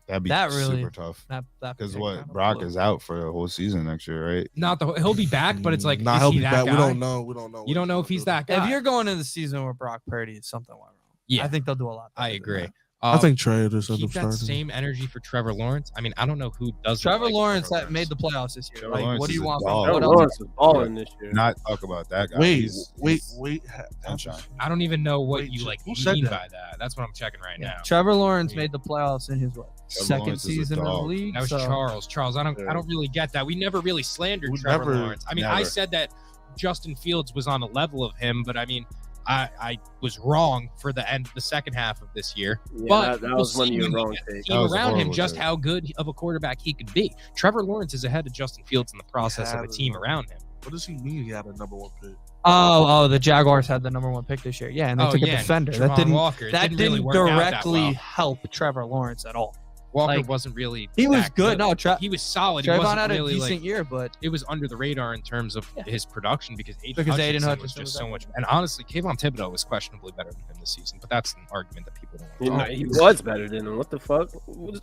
That'd be That really- super tough. That Because pick what kind of Brock blew. is out for the whole season next year, right? Not the he'll be back, but it's like nah, is he'll he be that back. guy? We don't know. We don't know. You don't know if he's that guy. If you're going into the season with Brock Purdy, something went wrong. Yeah. I think they'll do a lot. I better than agree. that. I think Trey just ends keep up that starting. same energy for Trevor Lawrence. I mean, I don't know who does. Trevor like Lawrence Trevor that made the playoffs this year. Trevor Like, Lawrence what do is you a want dog. from Trevor him? What else? Lawrence was balling this year. Not talk about that guy. Wait, He's wait. sunshine. I don't even know what Wait, you like who said mean that? by that. That's what I'm checking right Yeah. now. Trevor Lawrence Yeah. made the playoffs in his second Lawrence is a season in the dog. league. That was so- Charles. Charles, I don't really get that. We never really slandered We Trevor never- Lawrence. I mean, I never. said that Justin Fields was on a level of him, but I mean, I was wrong for the second half of this year. Yeah, but that was one of your wrong takes. Team around him just how good of a quarterback he could be. Trevor Lawrence is ahead of Justin Fields in the process of the team around him. What does he mean he had a number 1 pick? Oh, the Jaguars had the number 1 pick this year. Yeah, and they took a defender. That didn't really directly help Trevor Lawrence at all. Walker wasn't really. He was good. No, he was solid. Trayvon had a decent year, but it was under the radar in terms of his production because Aiden Hutchinson was just so much. And honestly, Kayvon Thibodeau was questionably better than him this season. But that's an argument that people don't want to He was better than him. What the fuck?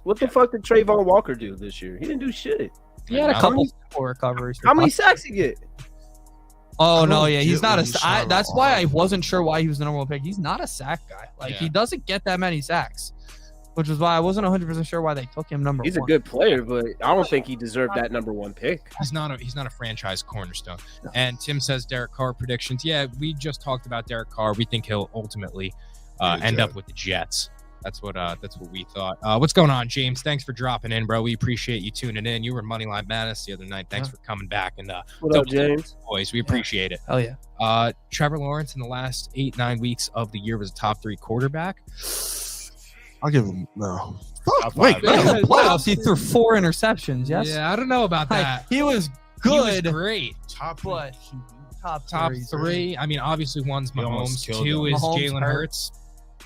What the fuck did Trayvon Walker do this year? He didn't do shit. He had a couple recoveries. How many sacks he get? Oh no, yeah, he's not a. That's why I wasn't sure why he was the number 1 pick. He's not a sack guy. He doesn't get that many sacks, which is why I wasn't 100% sure why they took him number 1. He's a good player, but I don't think he deserved that number 1 pick. He's not a franchise cornerstone. No. And Tim says Derek Carr predictions. Yeah, we just talked about Derek Carr. We think he'll ultimately end up with the Jets. That's what we thought. What's going on, James? Thanks for dropping in, bro. We appreciate you tuning in. You were Moneyline Madness the other night. Thanks for coming back. And what up, James? Boys, we appreciate it. Hell yeah. Trevor Lawrence in the last 8-9 weeks of the year was a top 3 quarterback. I'll give him no. Wait, playoffs. He threw 4 interceptions. Yes. Yeah, I don't know about that. He was good. He was great. Top 3. I mean, obviously one's Mahomes. 2 is Jalen Hurts.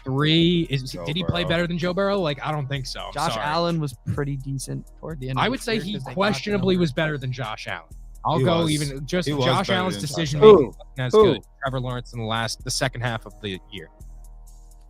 3 is did he play better than Joe Burrow? I don't think so. Josh Allen was pretty decent toward the end. I would say he questionably was better than Josh Allen. I'll go even just Josh Allen's decision making as good. Trevor Lawrence in the second half of the year.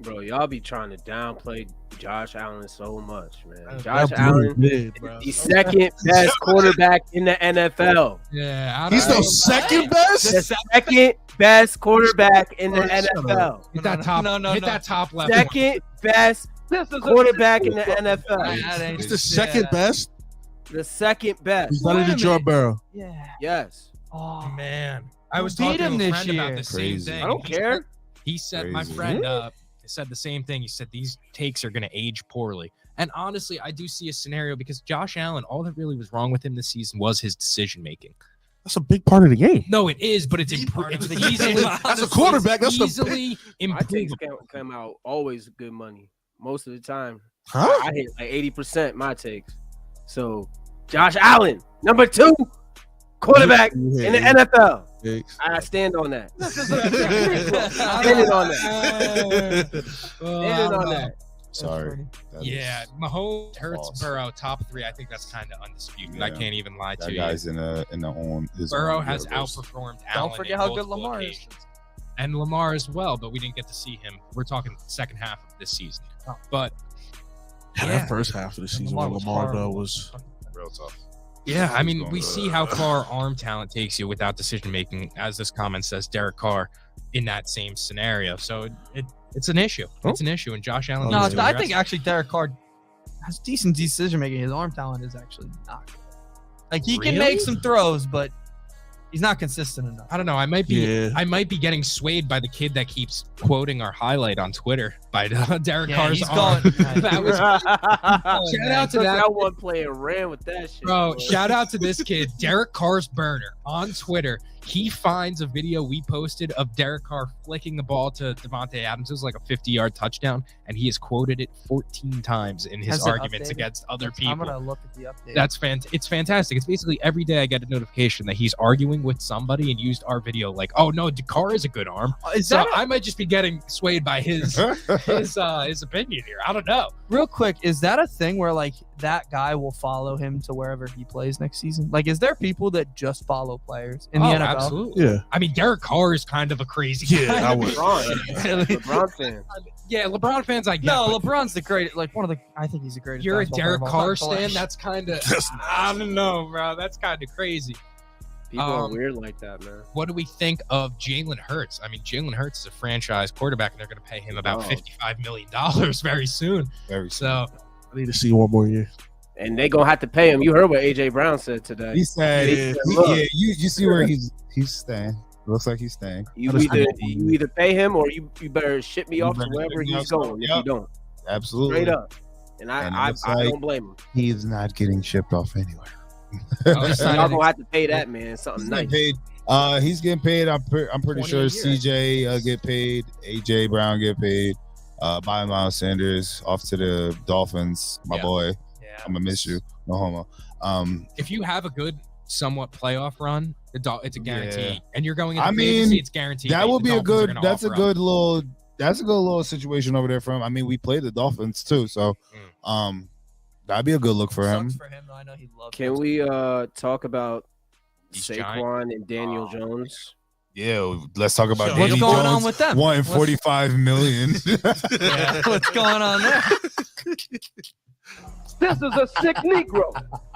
Bro, y'all be trying to downplay Josh Allen so much, man. Josh Allen is the second best quarterback in the NFL. Yeah, he's the second best. The second best quarterback in the NFL. Hit that top. Hit that top left. Second best quarterback in the NFL. He's the second best. The second best. He's better than Joe Burrow. Yeah. Yes. Oh man, I was talking to a friend about the same thing. I don't care. He said, my friend said the same thing. He said these takes are going to age poorly. And honestly, I do see a scenario because Josh Allen, all that really was wrong with him this season was his decision making. That's a big part of the game. No, it is, but it's easily. That's a quarterback. That's easily my takes come out always good money most of the time. Huh? I hit like 80% my takes. So Josh Allen, number 2 quarterback in the NFL. I stand on that. Standing on that. Standing on that. Sorry. Yeah, Mahomes, Hurts, Burrow, top 3. I think that's kind of undisputed. I can't even lie to you. That guy's in his Burrow own has universe. outperformed Allen. Don't forget how good Lamar is. And Lamar as well, but we didn't get to see him. We're talking second half of this season. But that first half of the season, Lamar though was real tough. Yeah, I mean, we see how far arm talent takes you without decision making, as this comment says, Derek Carr in that same scenario. So it's an issue. It's an issue, and Josh Allen. No, I think actually Derek Carr has decent decision making. His arm talent is actually not good. Like he can make some throws, but he's not consistent enough. I don't know. I might be getting swayed by the kid that keeps quoting our highlight on Twitter by Derek Carr's arm. That was shout out to that one player ran with that shit. Bro, shout out to this kid, Derek Carr's burner on Twitter. He finds a video we posted of Derek Carr flicking the ball to Devontae Adams. It was like a 50-yard touchdown, and he has quoted it 14 times in his arguments against other people. I'm gonna look at the update. It's fantastic. It's basically every day I get a notification that he's arguing with somebody and used our video. Like, oh no, Carr is a good arm. I might just be getting swayed by his opinion here. I don't know. Real quick, is that a thing where like that guy will follow him to wherever he plays next season? Like, is there people that just follow players in the NFL? Absolutely. Yeah. I mean, Derek Carr is kind of a crazy guy. I would. LeBron fan. Yeah, LeBron fans I get. No, LeBron's the great, like one of the. I think he's the greatest. You're a Derek Carr stan. That's kind of. I don't know, bro. That's kind of crazy. People are weird like that, man. What do we think of Jalen Hurts? I mean, Jalen Hurts is a franchise quarterback, and they're going to pay him about $55 million very soon. So I need to see one more year. And they gonna have to pay him. You heard what AJ Brown said today. He said, you see where he's staying. Looks like he's staying. You either pay him or you better ship me off to wherever he's going. If you don't, absolutely straight up. And I don't blame him. He's not getting shipped off anywhere. Y'all gonna have to pay that man something nice. He's getting paid. I'm pretty 20 sure a year. CJ get paid. AJ Brown get paid. By Miles Sanders off to the Dolphins, my boy. Yeah. I'm gonna miss you. No homo. If you have a good, somewhat playoff run, it's a guarantee, Yeah. and you're going into I free mean, agency, it's guaranteed. That would the be a Dolphins are good. gonna That's a offer good little. That's a good little situation over there for him. I mean, we played the Dolphins too, so that'd be a good look for him. Sucks for him, though. I know he loves. Can we talk about These Saquon and Daniel Jones? Yeah, let's talk about What's Danny going Jones on with them? wanting 45 million. Yeah, what's going on there? This is a sick Negro.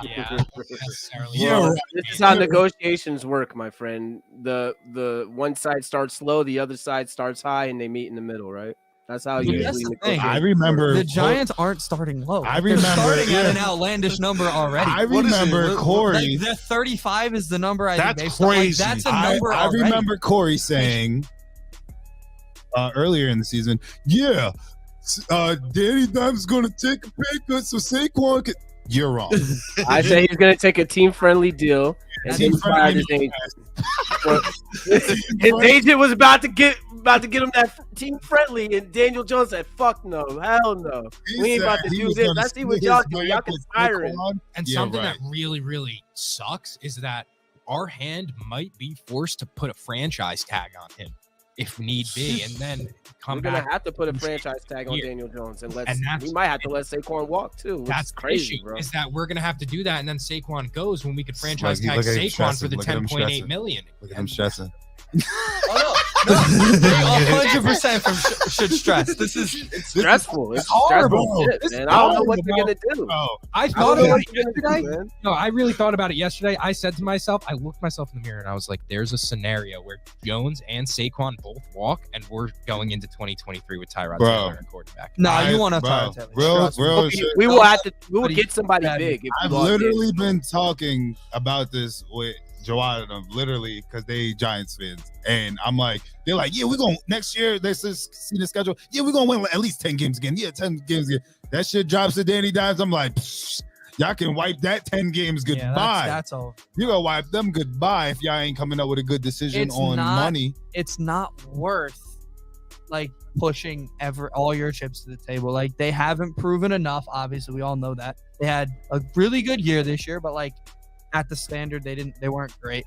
Yeah, not necessarily. Yeah, This is how negotiations work, my friend. The one side starts slow, the other side starts high, and they meet in the middle, right? That's how But usually that's the thing. negotiations I remember The Giants aren't starting low. I They're remember, starting at yeah. an outlandish number already. I remember Corey. Like, the 35 is the number I That's think based on, like, crazy. that's a I number already. remember Corey saying earlier in the season, Danny Dimes going to take a pay cut so Saquon can. You're wrong. I say he's going to take a team-friendly deal. And then fired his agent. His agent was about to get him that team-friendly, and Daniel Jones said, "Fuck no, hell no, we ain't about to do this. Let's see what y'all do. Y'all can fire him." And something that really, really sucks is that our hand might be forced to put a franchise tag on him if need be, and then come We're back. gonna have to put a franchise tag on Daniel Jones, and that's- we might have to let Saquon walk too. That's crazy, crazy, bro. is that we're gonna have to do that, and then Saquon goes when we could franchise Look tag at him Saquon stressing. for the Look at him 10.8 stressing. million. Look at him stressing. Oh, no. 100% should stress. This is It's stressful. It's horrible. stressful shit, man. I don't know what they're gonna do. Bro, I I thought don't know about what it you're gonna do, yesterday. man. No, I really thought about it yesterday. I said to myself, I looked myself in the mirror and I was like, there's a scenario where Jones and Saquon both walk, and we're going into 2023 with Tyrod Bro. Taylor at quarterback. Nah, you want to bro, Taylor. real Trust me. shit. We will get somebody big. If I've we lost literally it. been talking about this with Joanna and them, literally, because they Giants fans, and I'm like, they're like, yeah, we're going next year. Let's just see the schedule. Yeah, we're gonna win at least 10 games again. Yeah, 10 games again. That shit drops to Danny Dimes. I'm like, y'all can wipe that 10 games goodbye. Yeah, that's all. You gonna wipe them goodbye if y'all ain't coming up with a good decision It's on not- money. It's not worth like pushing all your chips to the table. Like, they haven't proven enough. Obviously, we all know that. They had a really good year this year, but like at the standard, they weren't great.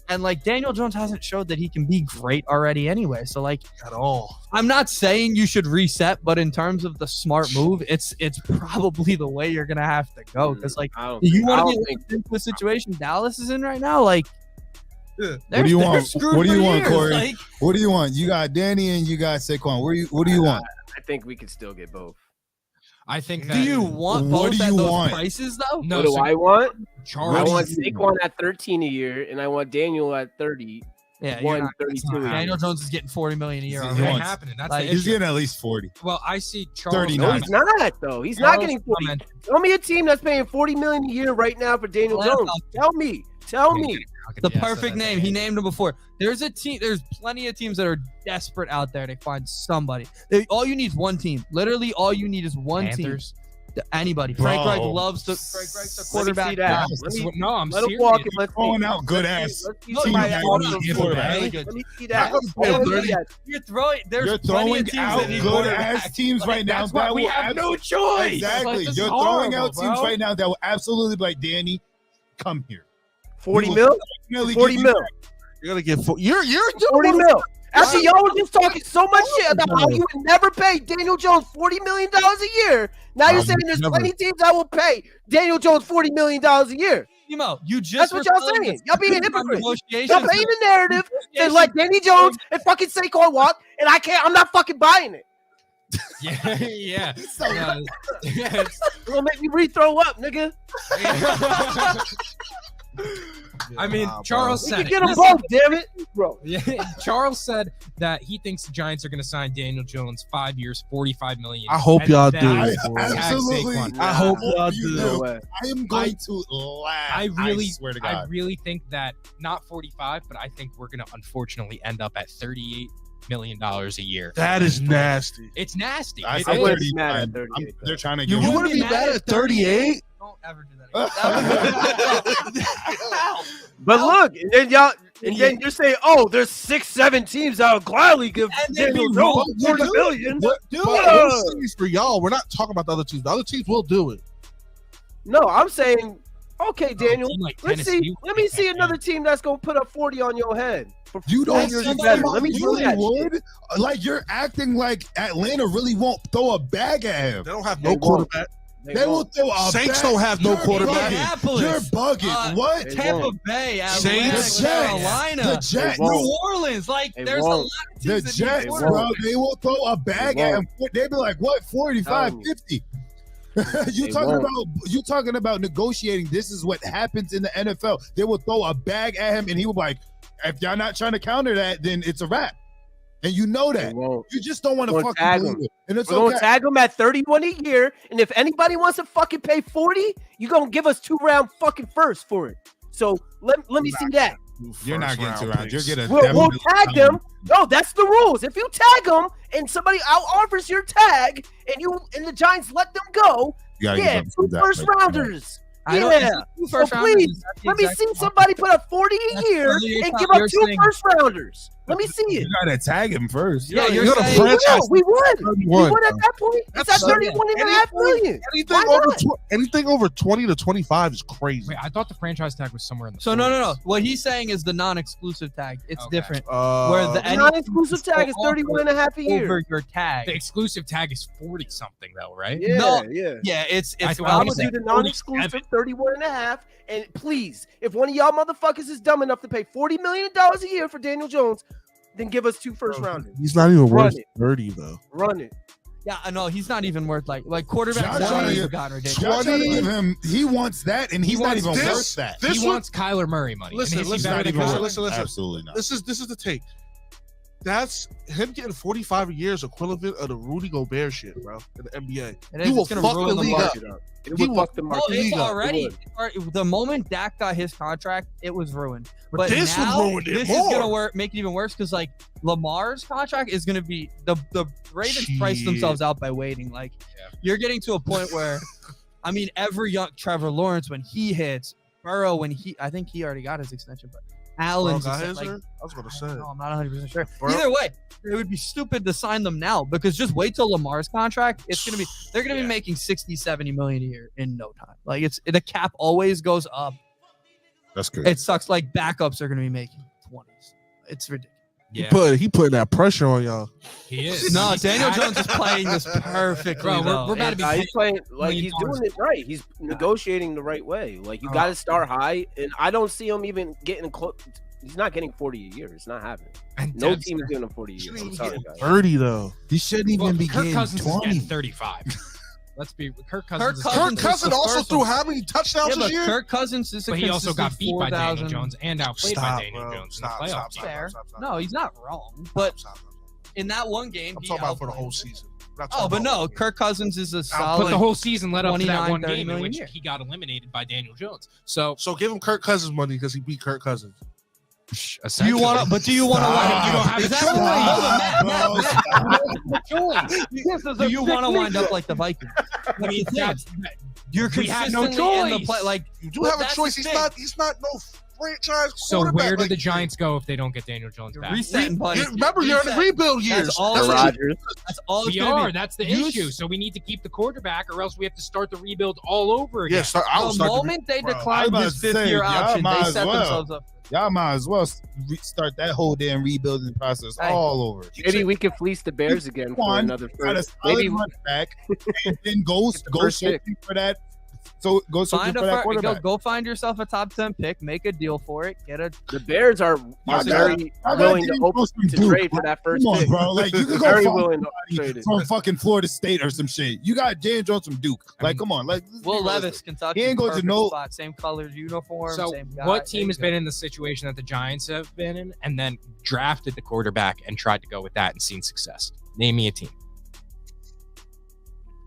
And like Daniel Jones hasn't showed that he can be great already anyway. So like At all. I'm not saying you should reset, but in terms of the smart move, it's probably the way you're gonna have to go. Because like I don't you think- I want don't to think- get into a situation Dallas is in right now, like What do you they're want? screwed What do for you want, years. Corey? Like, What do you want? You got Danny and you got Saquon. What do you want? I think we could still get both. I think do that you want What both do at you those want? prices though? no, What do so I want? I Charles. want Saquon at 13 a year, and I want Daniel at 30. Yeah, you're not- 132 a year. Daniel Jones is getting $40 million a year. He It already. ain't wants- happening. That's like, the He's issue. getting at least 40. Well, I see Charles. 39. No, he's not though. He's not getting 40. comment- Tell me a team that's paying 40 million a year right now for Daniel Atlanta Jones. Falcons. Tell me. The Yes, perfect that's name. it. He named him before. There's plenty of teams that are desperate out there to find somebody. All you need is one team. Literally, all you need is one Panthers. team. Anybody. Frank Bro. Reich loves the Frank Reich's the Let me see quarterback. that. Yes, Let this is me- what- no, I'm Let him serious. walk and let's see. Throwing out good ass. Let's see No, somebody you're that throwing walks out in quarterback. for it. Really good. Let me see that. You're Let me see that. You're throwing. There's You're plenty throwing of teams out that need good quarterbacks. ass teams Like, right now. that's why that we will have no abs- choice. Exactly. Like, this You're is throwing horrible, out teams bro. right now that will absolutely be like, Danny, come here. 40 We mil? will definitely 40 give you mil. that. You're gonna get you're 40 mil. After y'all were just talking so much shit about how you would never pay Daniel Jones $40 million a year. Now you're saying there's never. plenty of teams that will pay Daniel Jones $40 million a year. Timo, you That's just what were y'all telling saying. us Y'all being on hypocrites. negotiations. Y'all painting the narrative and let Danny Jones and fucking Saquon walk, and I'm not fucking buying it. Yeah, yeah. Yeah, It's gonna make me re-throw up, nigga. I mean, Nah, bro. Charles We said can it. get them both, damn it, bro. Yeah, Charles said that he thinks the Giants are going to sign Daniel Jones 5 years, $45 million. I hope and y'all then do. I tag absolutely. Saquon. I hope Nah. y'all You do. No do. way. I am going to laugh. I really swear to I God. really think that not 45, but I think we're going to unfortunately end up at $38 million a year. That is nasty. It's nasty. I It said I is. wouldn't be mad at 35. 38, They're trying to You get wouldn't be mad at 38? Don't ever do that again. But look, and then y'all And then you're saying, oh, there's 6-7 teams that would gladly give Daniel Jones $40 million. It's for y'all. We're not talking about the other teams. The other teams will do it. No, I'm saying, okay, Daniel, like let me see another team that's gonna put up 40 on your head. You don't think better. Let me do that would. Like you're acting like Atlanta really won't throw a bag at him. They don't have no quarterback. They will throw a Saints bag. don't have no quarterback. You're bugging. What? Tampa Bay, Atlanta, Saints, Carolina, the Jets, New Orleans. Like there's a lot of the teams Jets, bro. They will throw a bag at him. They'd be like, what? 45, 50. You talking about negotiating. This is what happens in the NFL. They will throw a bag at him and he will be like, if y'all not trying to counter that, then it's a wrap. And you know that. You just don't want to fucking tag believe him. it. And it's We're gonna tag him at 31 a year. And if anybody wants to fucking pay 40, you're gonna give us 2-round fucking first for it. So let me see that. You're not getting 2 rounds. You're getting we'll tag them. No, that's the rules. If you tag them and somebody out offers your tag and the Giants let them go, yeah, 2 first rounders. Yeah. So please, let me see somebody put up 40 a year and give up 2 first rounders. Let me see it. You gotta tag him first. Yeah, you're gonna franchise. We would. We would at that point. It's at 31.5 million. Anything over 20 to 25 is crazy. Wait, I thought the franchise tag was somewhere in the. So no. What he's saying is the non-exclusive tag. It's different. Where the non-exclusive tag is 31.5 a year. Over your tag. The exclusive tag is 40 something though, right? Yeah. It's. I'm gonna do the non-exclusive 31.5. And please, if one of y'all motherfuckers is dumb enough to pay $40 million a year for Daniel Jones, then give us 2 first rounders. He's not even worth 30 though. Run it. Yeah, I know he's not even worth like quarterback. He wants that, and he's not even worth that. He wants Kyler Murray money. Listen. Absolutely not. This is the take. That's him getting 45 a year is equivalent of the Rudy Gobert shit, bro, in the NBA. He will fuck the league up. It would fuck the market. It's already. The moment Dak got his contract, it was ruined. But this now, would ruin it this more. is gonna make it even worse because like Lamar's contract is gonna be the Ravens priced themselves out by waiting. Like you're getting to a point where, I mean, every young Trevor Lawrence when he hits, Burrow I think he already got his extension, but Allen's I was gonna say. No, I'm not 100% sure. Either way, it would be stupid to sign them now because just wait till Lamar's contract. They're gonna be making 60-70 million a year in no time. Like the cap always goes up. That's good. It sucks. Like backups are gonna be making 20s. It's ridiculous. Yeah. He putting that pressure on y'all. He is. No, Daniel Jones is playing this perfectly. Bro, we're about to be. He's playing like he's doing it right. He's negotiating the right way. Like you got to start high, and I don't see him even getting close. He's not getting 40 a year. It's not happening. No team is giving him 40 a year. I'm sorry, guys. 30 though. He shouldn't even be Kirk getting Cousins 20. is getting 35. Let's be. Kirk Cousins also threw how many touchdowns this year? Kirk Cousins is but he also got beat by Daniel Jones and outplayed by Daniel Jones in the playoffs. Fair. No, he's not wrong. But in that one game, I'm talking about for the whole season. Oh, but no, Kirk Cousins is a solid. But the whole season led up to that one game in which year. he got eliminated by Daniel Jones. So give him Kirk Cousins money because he beat Kirk Cousins. Do you want to? But do you want to? Do you want to wind up like the Vikings? I mean, you're consistently in the play. Like you do have a choice. He's not no franchise. So where do the Giants go if they don't get Daniel Jones back? Remember, you're in the rebuild years. That's all. That's all. We are. That's the issue. So we need to keep the quarterback, or else we have to start the rebuild all over again. The moment they decline this 5th-year option, they set themselves up. Y'all might as well start that whole damn rebuilding process all over. Maybe we can fleece the Bears again for another first. Maybe run back and then go searching for that. So go searching for that quarterback. Go find yourself a top 10 pick. Make a deal for it. The Bears are very willing to trade for that first pick. Bro. Like you can go very willing to trade it from fucking Florida State or some shit. You got Daniel Jones from Duke. Like, come on. Like Will Levis, Kentucky. He ain't going to know. Same colored uniform. So same guy, what team has been in the situation that the Giants have been in, and then drafted the quarterback and tried to go with that and seen success? Name me a team.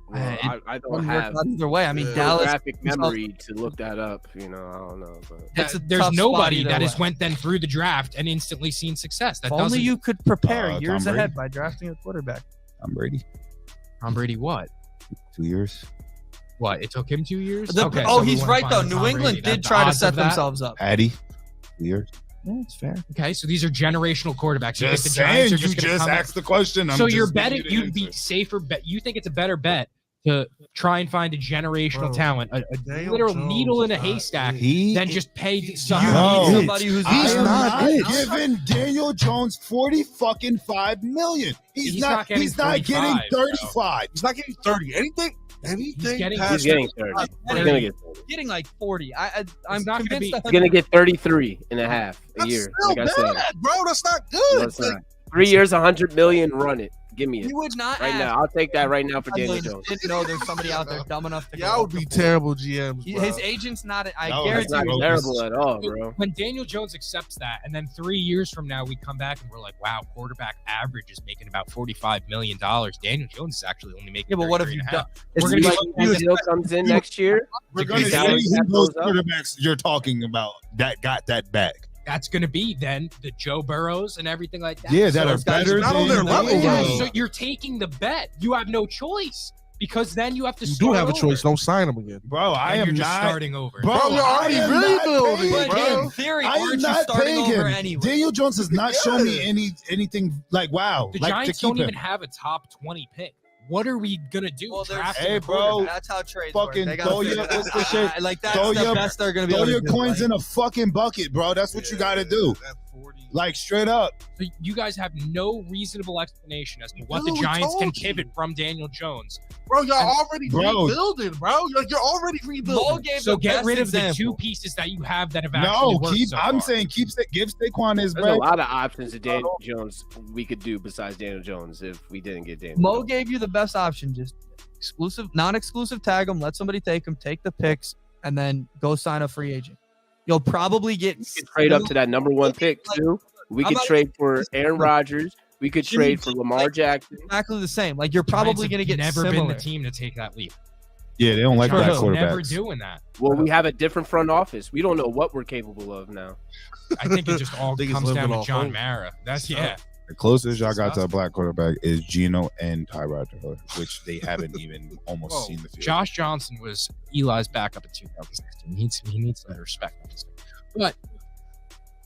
Well, I don't have either way. I mean, Dallas graphic memory to look that up. I don't know. But there's nobody that has went then through the draft and instantly seen success. That only you could prepare years ahead by drafting a quarterback. Tom Brady. Tom Brady, what? 2 years. What? It took him 2 years. He's right though. New England did try to set themselves up. Patty, 2 years. Yeah, it's fair. Okay, so these are generational quarterbacks. You think Just the saying, Giants are you just going to just come asked the question. So you're betting you'd be safer bet. You think it's a better bet to try and find a generational talent, a literal needle in a haystack, than just pay somebody who's not giving Daniel Jones $45 million. He's not getting 35. He's not getting 30. Anything he's getting 30. He's gonna get 30. Getting like 40. I'm not convinced he's gonna get 33 and a half a year. Like I said, bro, that's not good. No, not. 3 years, 100 million. Run it. Give me it. You would not right now. I'll take that right now for Daniel Jones. Didn't know there's somebody out there dumb enough to. Y'all would be terrible GMs. Bro. His agent's not. I guarantee not terrible at all, bro. When Daniel Jones accepts that, and then 3 years from now we come back and we're like, "Wow, quarterback average is making about $45 million." Daniel Jones is actually only making. Yeah, but what if you? We're gonna like deal comes in next year. We're gonna see who those quarterbacks you're talking about that got that bag. That's going to be then the Joe Burrows and everything like that. Yeah, that are better not on their level. So you're taking the bet. You have no choice because then you have to. You do have a choice. Don't sign him again, bro. I am just not starting over, bro. You're already rebuilding, bro. In theory, I am not paying him. Anyway? Daniel Jones has not shown me anything like wow. The like, Giants don't even have a top 20 pick. What are we gonna do? Well, hey, bro, that's how trades fucking work. throw your like that's the best they're gonna be. Throw able your to coins do, in a fucking bucket, bro. That's what you gotta do. Like straight up. So you guys have no reasonable explanation as to what the Giants can pivot from Daniel Jones. Bro, y'all already rebuilding, bro. Like you're already rebuilding. So get rid of the two pieces that you have that have actually worked so I'm far. saying give Saquon his There's a lot of options that Daniel Jones we could do besides Daniel Jones if we didn't get Daniel. Mo gave you the best option. Just exclusive, non-exclusive. Tag him. Let somebody take him. Take the picks, and then go sign a free agent. You'll probably get. We could trade up to that number 1 pick too. We could trade for Aaron Rodgers. We could trade for Lamar Jackson. Exactly the same. Like you're probably going to get never similar. been the team to take that leap. Yeah, they don't like black quarterbacks. Never doing that. Well, we have a different front office. We don't know what we're capable of now. I think it just all comes down to John Mara. That's The closest y'all got to a black quarterback is Geno and Tyrod Taylor, which they haven't even almost seen the field. Josh Johnson was Eli's backup in 2016. He needs that respect. But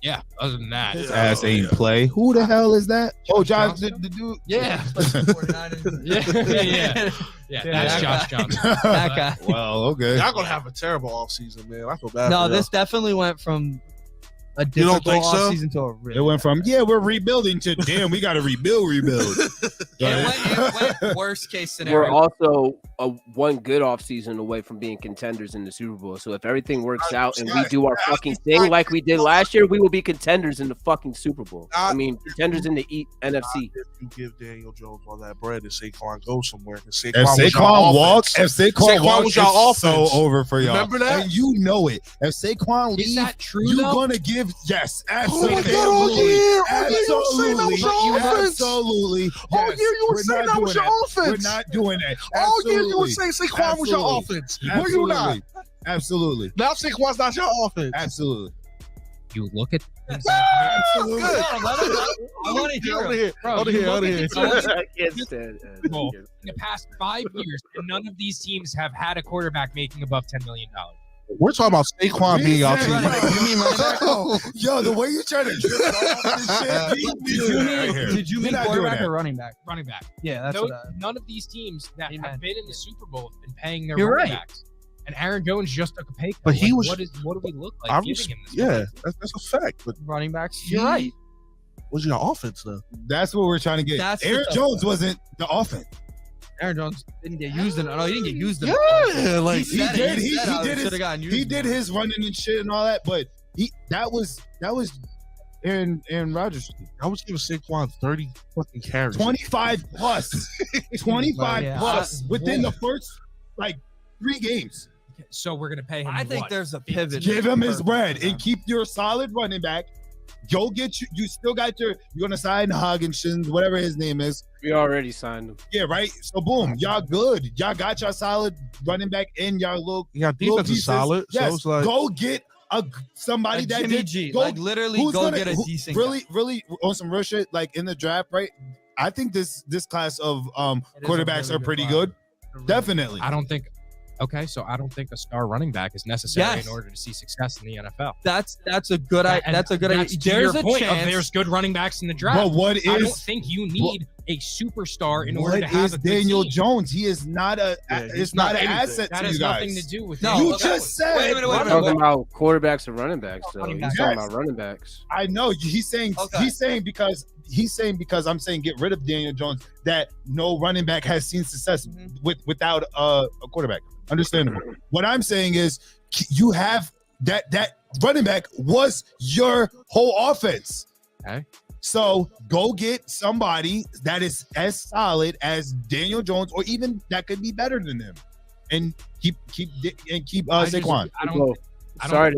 yeah, other than that, his ass ain't play. Who the hell is that? Oh, Josh, the dude. Yeah. Yeah. That's Josh Johnson. That guy. Well, okay. Y'all gonna have a terrible offseason, man. I feel bad. No, for this definitely went from a difficult offseason to a really. It went from we're rebuilding to damn, we got to rebuild. It went worst case scenario. We're also one good offseason away from being contenders in the Super Bowl. So if everything works out and we do our fucking thing like we did last year, we will be contenders in the fucking Super Bowl. I mean, contenders in the NFC. If you give Daniel Jones all that bread and Saquon go somewhere, if Saquon walks, was your offense. So over for y'all. Remember that? And you know it. If Saquon leaves, is that true? You're gonna give absolutely. Absolutely. All year you were saying that was your offense. We're not doing that. All year you were saying Saquon was your offense. Were you not? Absolutely. Now Saquon's not your offense. Absolutely. You look at Absolutely. I want to hear it. Hold it here. I can't stand it. In the past 5 years, and none of these teams have had a quarterback making above $10 million. We're talking about Saquon being our team. Yo, the way you try to drift off this shit. Did you mean quarterback or running back? Running back. Yeah, that's none of these teams that have been in the Super Bowl have been paying their You're running right. backs. And Aaron Jones just took a pay cut. But he was. What do we look like giving him this? That's a fact. But running backs. You're right. What's your offense though? That's what we're trying to get. Aaron Jones wasn't the offense. Aaron Jones didn't get used in. No, he didn't get used in. Yeah, like he did his running and shit and all that, but that was Aaron Rodgers. I was giving Saquon 30 fucking carries. 25 plus. 25 plus within the first 3 games. So we're gonna pay him. I think there's a pivot. Give him his bread and keep your solid running back. Go get you still got you're gonna sign Hogginson, whatever his name is. We already signed him. Yeah, right. So boom, y'all good. Y'all got your solid running back and y'all little. Yeah, defense is solid. Yes, so it's like go get somebody that Jimmy did G. go, literally go get a decent. Really on some real shit in the draft, right? I think this class of quarterbacks are pretty good. Definitely. I don't think Okay, so I don't think a star running back is necessary in order to see success in the NFL. That's a good idea. That's a good idea. There's a chance there's good running backs in the draft. But what is? I don't think you need a superstar in order to have a good Daniel team. Jones? He is not a. It's not an asset that to has you guys. nothing to do with You just said. Wait a minute. We're talking about quarterbacks and running backs. So Running he's backs. talking about running backs. I know he's saying. Okay. He's saying because I'm saying get rid of Daniel Jones, that no running back has seen success without a quarterback. Understandable. What I'm saying is you have that running back was your whole offense. Okay. So go get somebody that is as solid as Daniel Jones, or even that could be better than him, and keep Saquon. Sorry,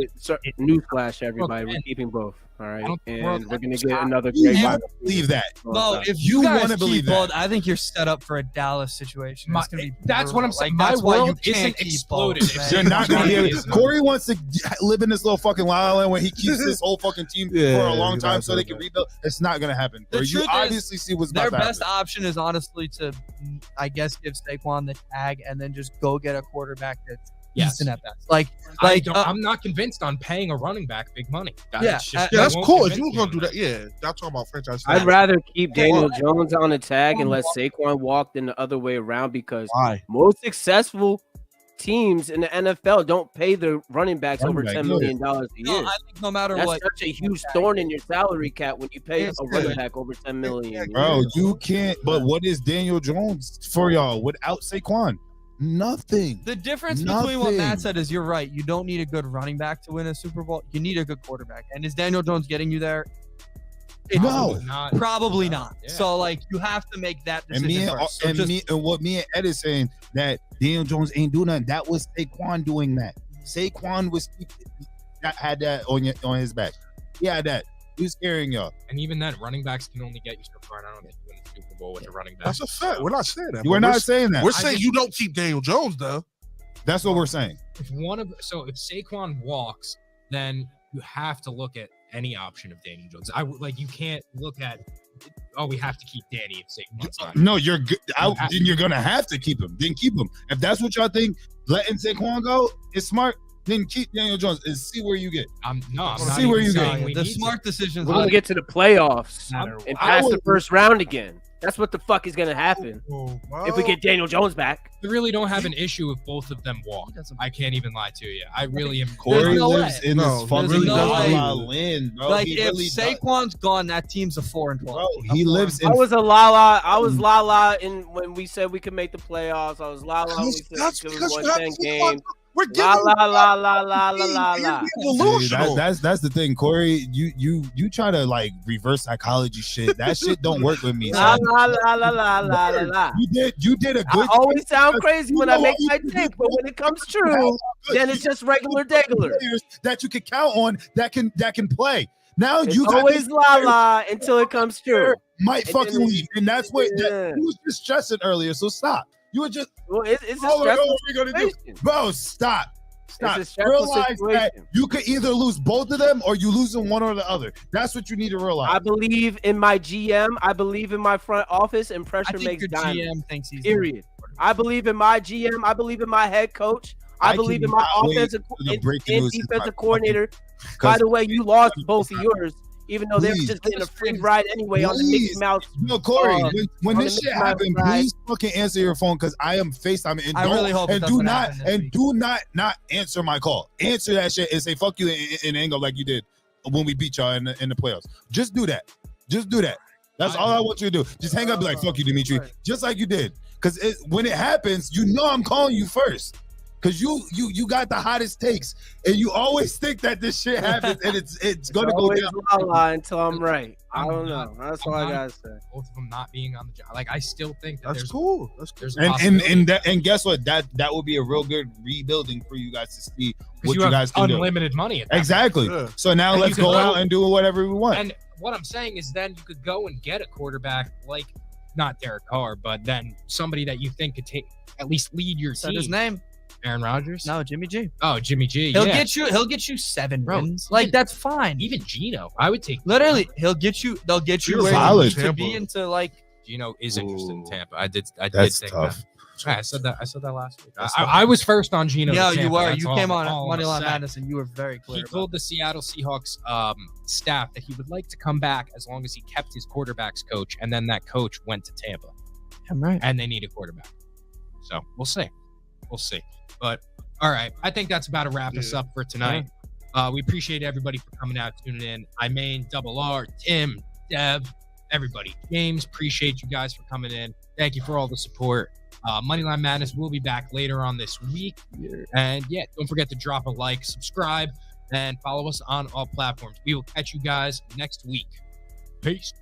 newsflash, everybody. We're keeping both. All right, and we're gonna get another You great want to believe that? Mo, if You you guys wanna believe keep that. both, I think you're set up for a Dallas situation. It's gonna be That's what I'm brutal. saying. Like, My that's why you world can't isn't keep exploded. both, If man. You're not gonna be able. Is- Corey wants to live in this little fuking wild island where he keeps this whole fucking team for a long time so they can rebuild. It's not gonna happen. The Corey. You truth obviously see what's Their about to best happen. option is honestly to, I guess, give Saquon the tag and then just go get a quarterback that's decent at best. I'm not convinced on paying a running back big money. That's cool. If you were gonna do that, yeah, that's talking about franchise. I'd rather keep Daniel Jones on the tag and let Saquon walk than the other way around, because most successful teams in the NFL don't pay their running backs over $10 million a year. No, I think no matter That's what, such a huge thorn in your salary cap when you pay a running back over $10 million. Bro, you can't. But what is Daniel Jones for y'all without Saquon? Nothing. the difference between what Matt said is you're right. You don't need a good running back to win a Super Bowl. You need a good quarterback. And is Daniel Jones getting you there? No. Probably not. Yeah. So, like, you have to make that decision first. So And what me and Ed is saying, that Daniel Jones ain't doing nothing. That was Saquon doing that. Saquon had that on his back. He had that. He was carrying y'all. And even then, running backs can only get you so far. And I don't think you win the Super Bowl with a running back. That's a fact. We're not saying that. We're not saying that. We're saying you don't keep Daniel Jones though. That's what we're saying. If Saquon walks, then you have to look at any option of Daniel Jones. You can't look at, we have to keep Danny if Saquon's not. No, you're good. Then you're gonna have to keep him. Then keep him. If that's what y'all think, letting Saquon go is smart. Then keep Daniel Jones and see where you get. I'm not See where you saying go. we the need smart decisions. We're gonna get to the playoffs and pass the would- first round again. That's what the fuck is gonna happen if we get Daniel Jones back. I really don't have an issue if both of them walk. I can't even lie to you. I really am. Corey no lives way. in No, this fucking really la doesn't. la land, bro. Like, He if really does. Saquon's gone, that team's a 4-12. Bro, he lives in. I was la la when we said we could make the playoffs. I was la la when we said That's we could because win you have 10 to games. We're giving La la. delusional. That's the thing, Corey. You try to like reverse psychology shit. That shit don't work with me. La son. la. You did a good. I always sound crazy when I make You my know take, but when it comes true, then it's just regular degular. players that you can count on that can play. Now It's you got always these la la until it comes true. might And fucking then- leave, and that's what Yeah. you was just stressing earlier. So stop. You were just Well, it's a oh, stressful what we gonna do, situation. bro? Stop. It's a stressful Realize that situation. you could either lose both of them or you losing one or the other. That's what you need to realize. I believe in my GM. I believe in my front office, and I pressure think makes your diamonds. GM thinks he's Period. I believe in my GM. I believe in my head coach. I believe in my cannot wait offensive for the and breaking news to defensive start coordinator. fucking- By the way, you lost both of yours, even though they were Please. just getting a free ride anyway on the Mickey Please. Mouse. No, Corey, when on this the shit Mickey Mouse happens, ride. please fucking answer your phone because I am FaceTiming and I don't really hope it and doesn't do not happen this and week. do not answer my call. Answer that shit and say fuck you in angle like you did when we beat y'all in the playoffs. Just do that. Just do that. That's all I want you to do. Just hang up and be like fuck you, Dimitri, just like you did. Because when it happens, you know I'm calling you first. Because you got the hottest takes, and you always think that this shit happens, and it's gonna go Always down. la la until I'm right. I don't know. That's all I gotta say. Both of them not being on the job. Like, I still think that That's there's cool. That's cool. there's a possibility. And guess what? That would be a real good rebuilding for you guys to see what you have guys can do. unlimited money. At that Exactly. Yeah. So now And let's you go can out go- and do whatever we want. And what I'm saying is then you could go and get a quarterback like not Derek Carr, but then somebody that you think could at least lead your Said team. his name. Aaron Rodgers? No, Jimmy G. Oh, Jimmy G. He'll yeah. get you 7 Bro, wins. Like, that's fine. Even Gino. I would take Literally, they'll get you Gino's where you solid. need to be into, like, Gino is interested in Tampa. I did That's think tough. that. I said that last week. I was first on Geno. Yeah, to Tampa. you were. That's You all- came on all I'm Moneyline saying. Madness, and you were very clear. He told the Seattle Seahawks staff that he would like to come back as long as he kept his quarterbacks coach, and then that coach went to Tampa. I'm right. And they need a quarterback. So we'll see. But all right, I think that's about to wrap us up for tonight. We appreciate everybody for coming out, tuning in. I mean, Double R, Tim, Dev, everybody. James, appreciate you guys for coming in. Thank you for all the support. Moneyline Madness will be back later on this week. And yeah, don't forget to drop a like, subscribe, and follow us on all platforms. We will catch you guys next week. Peace.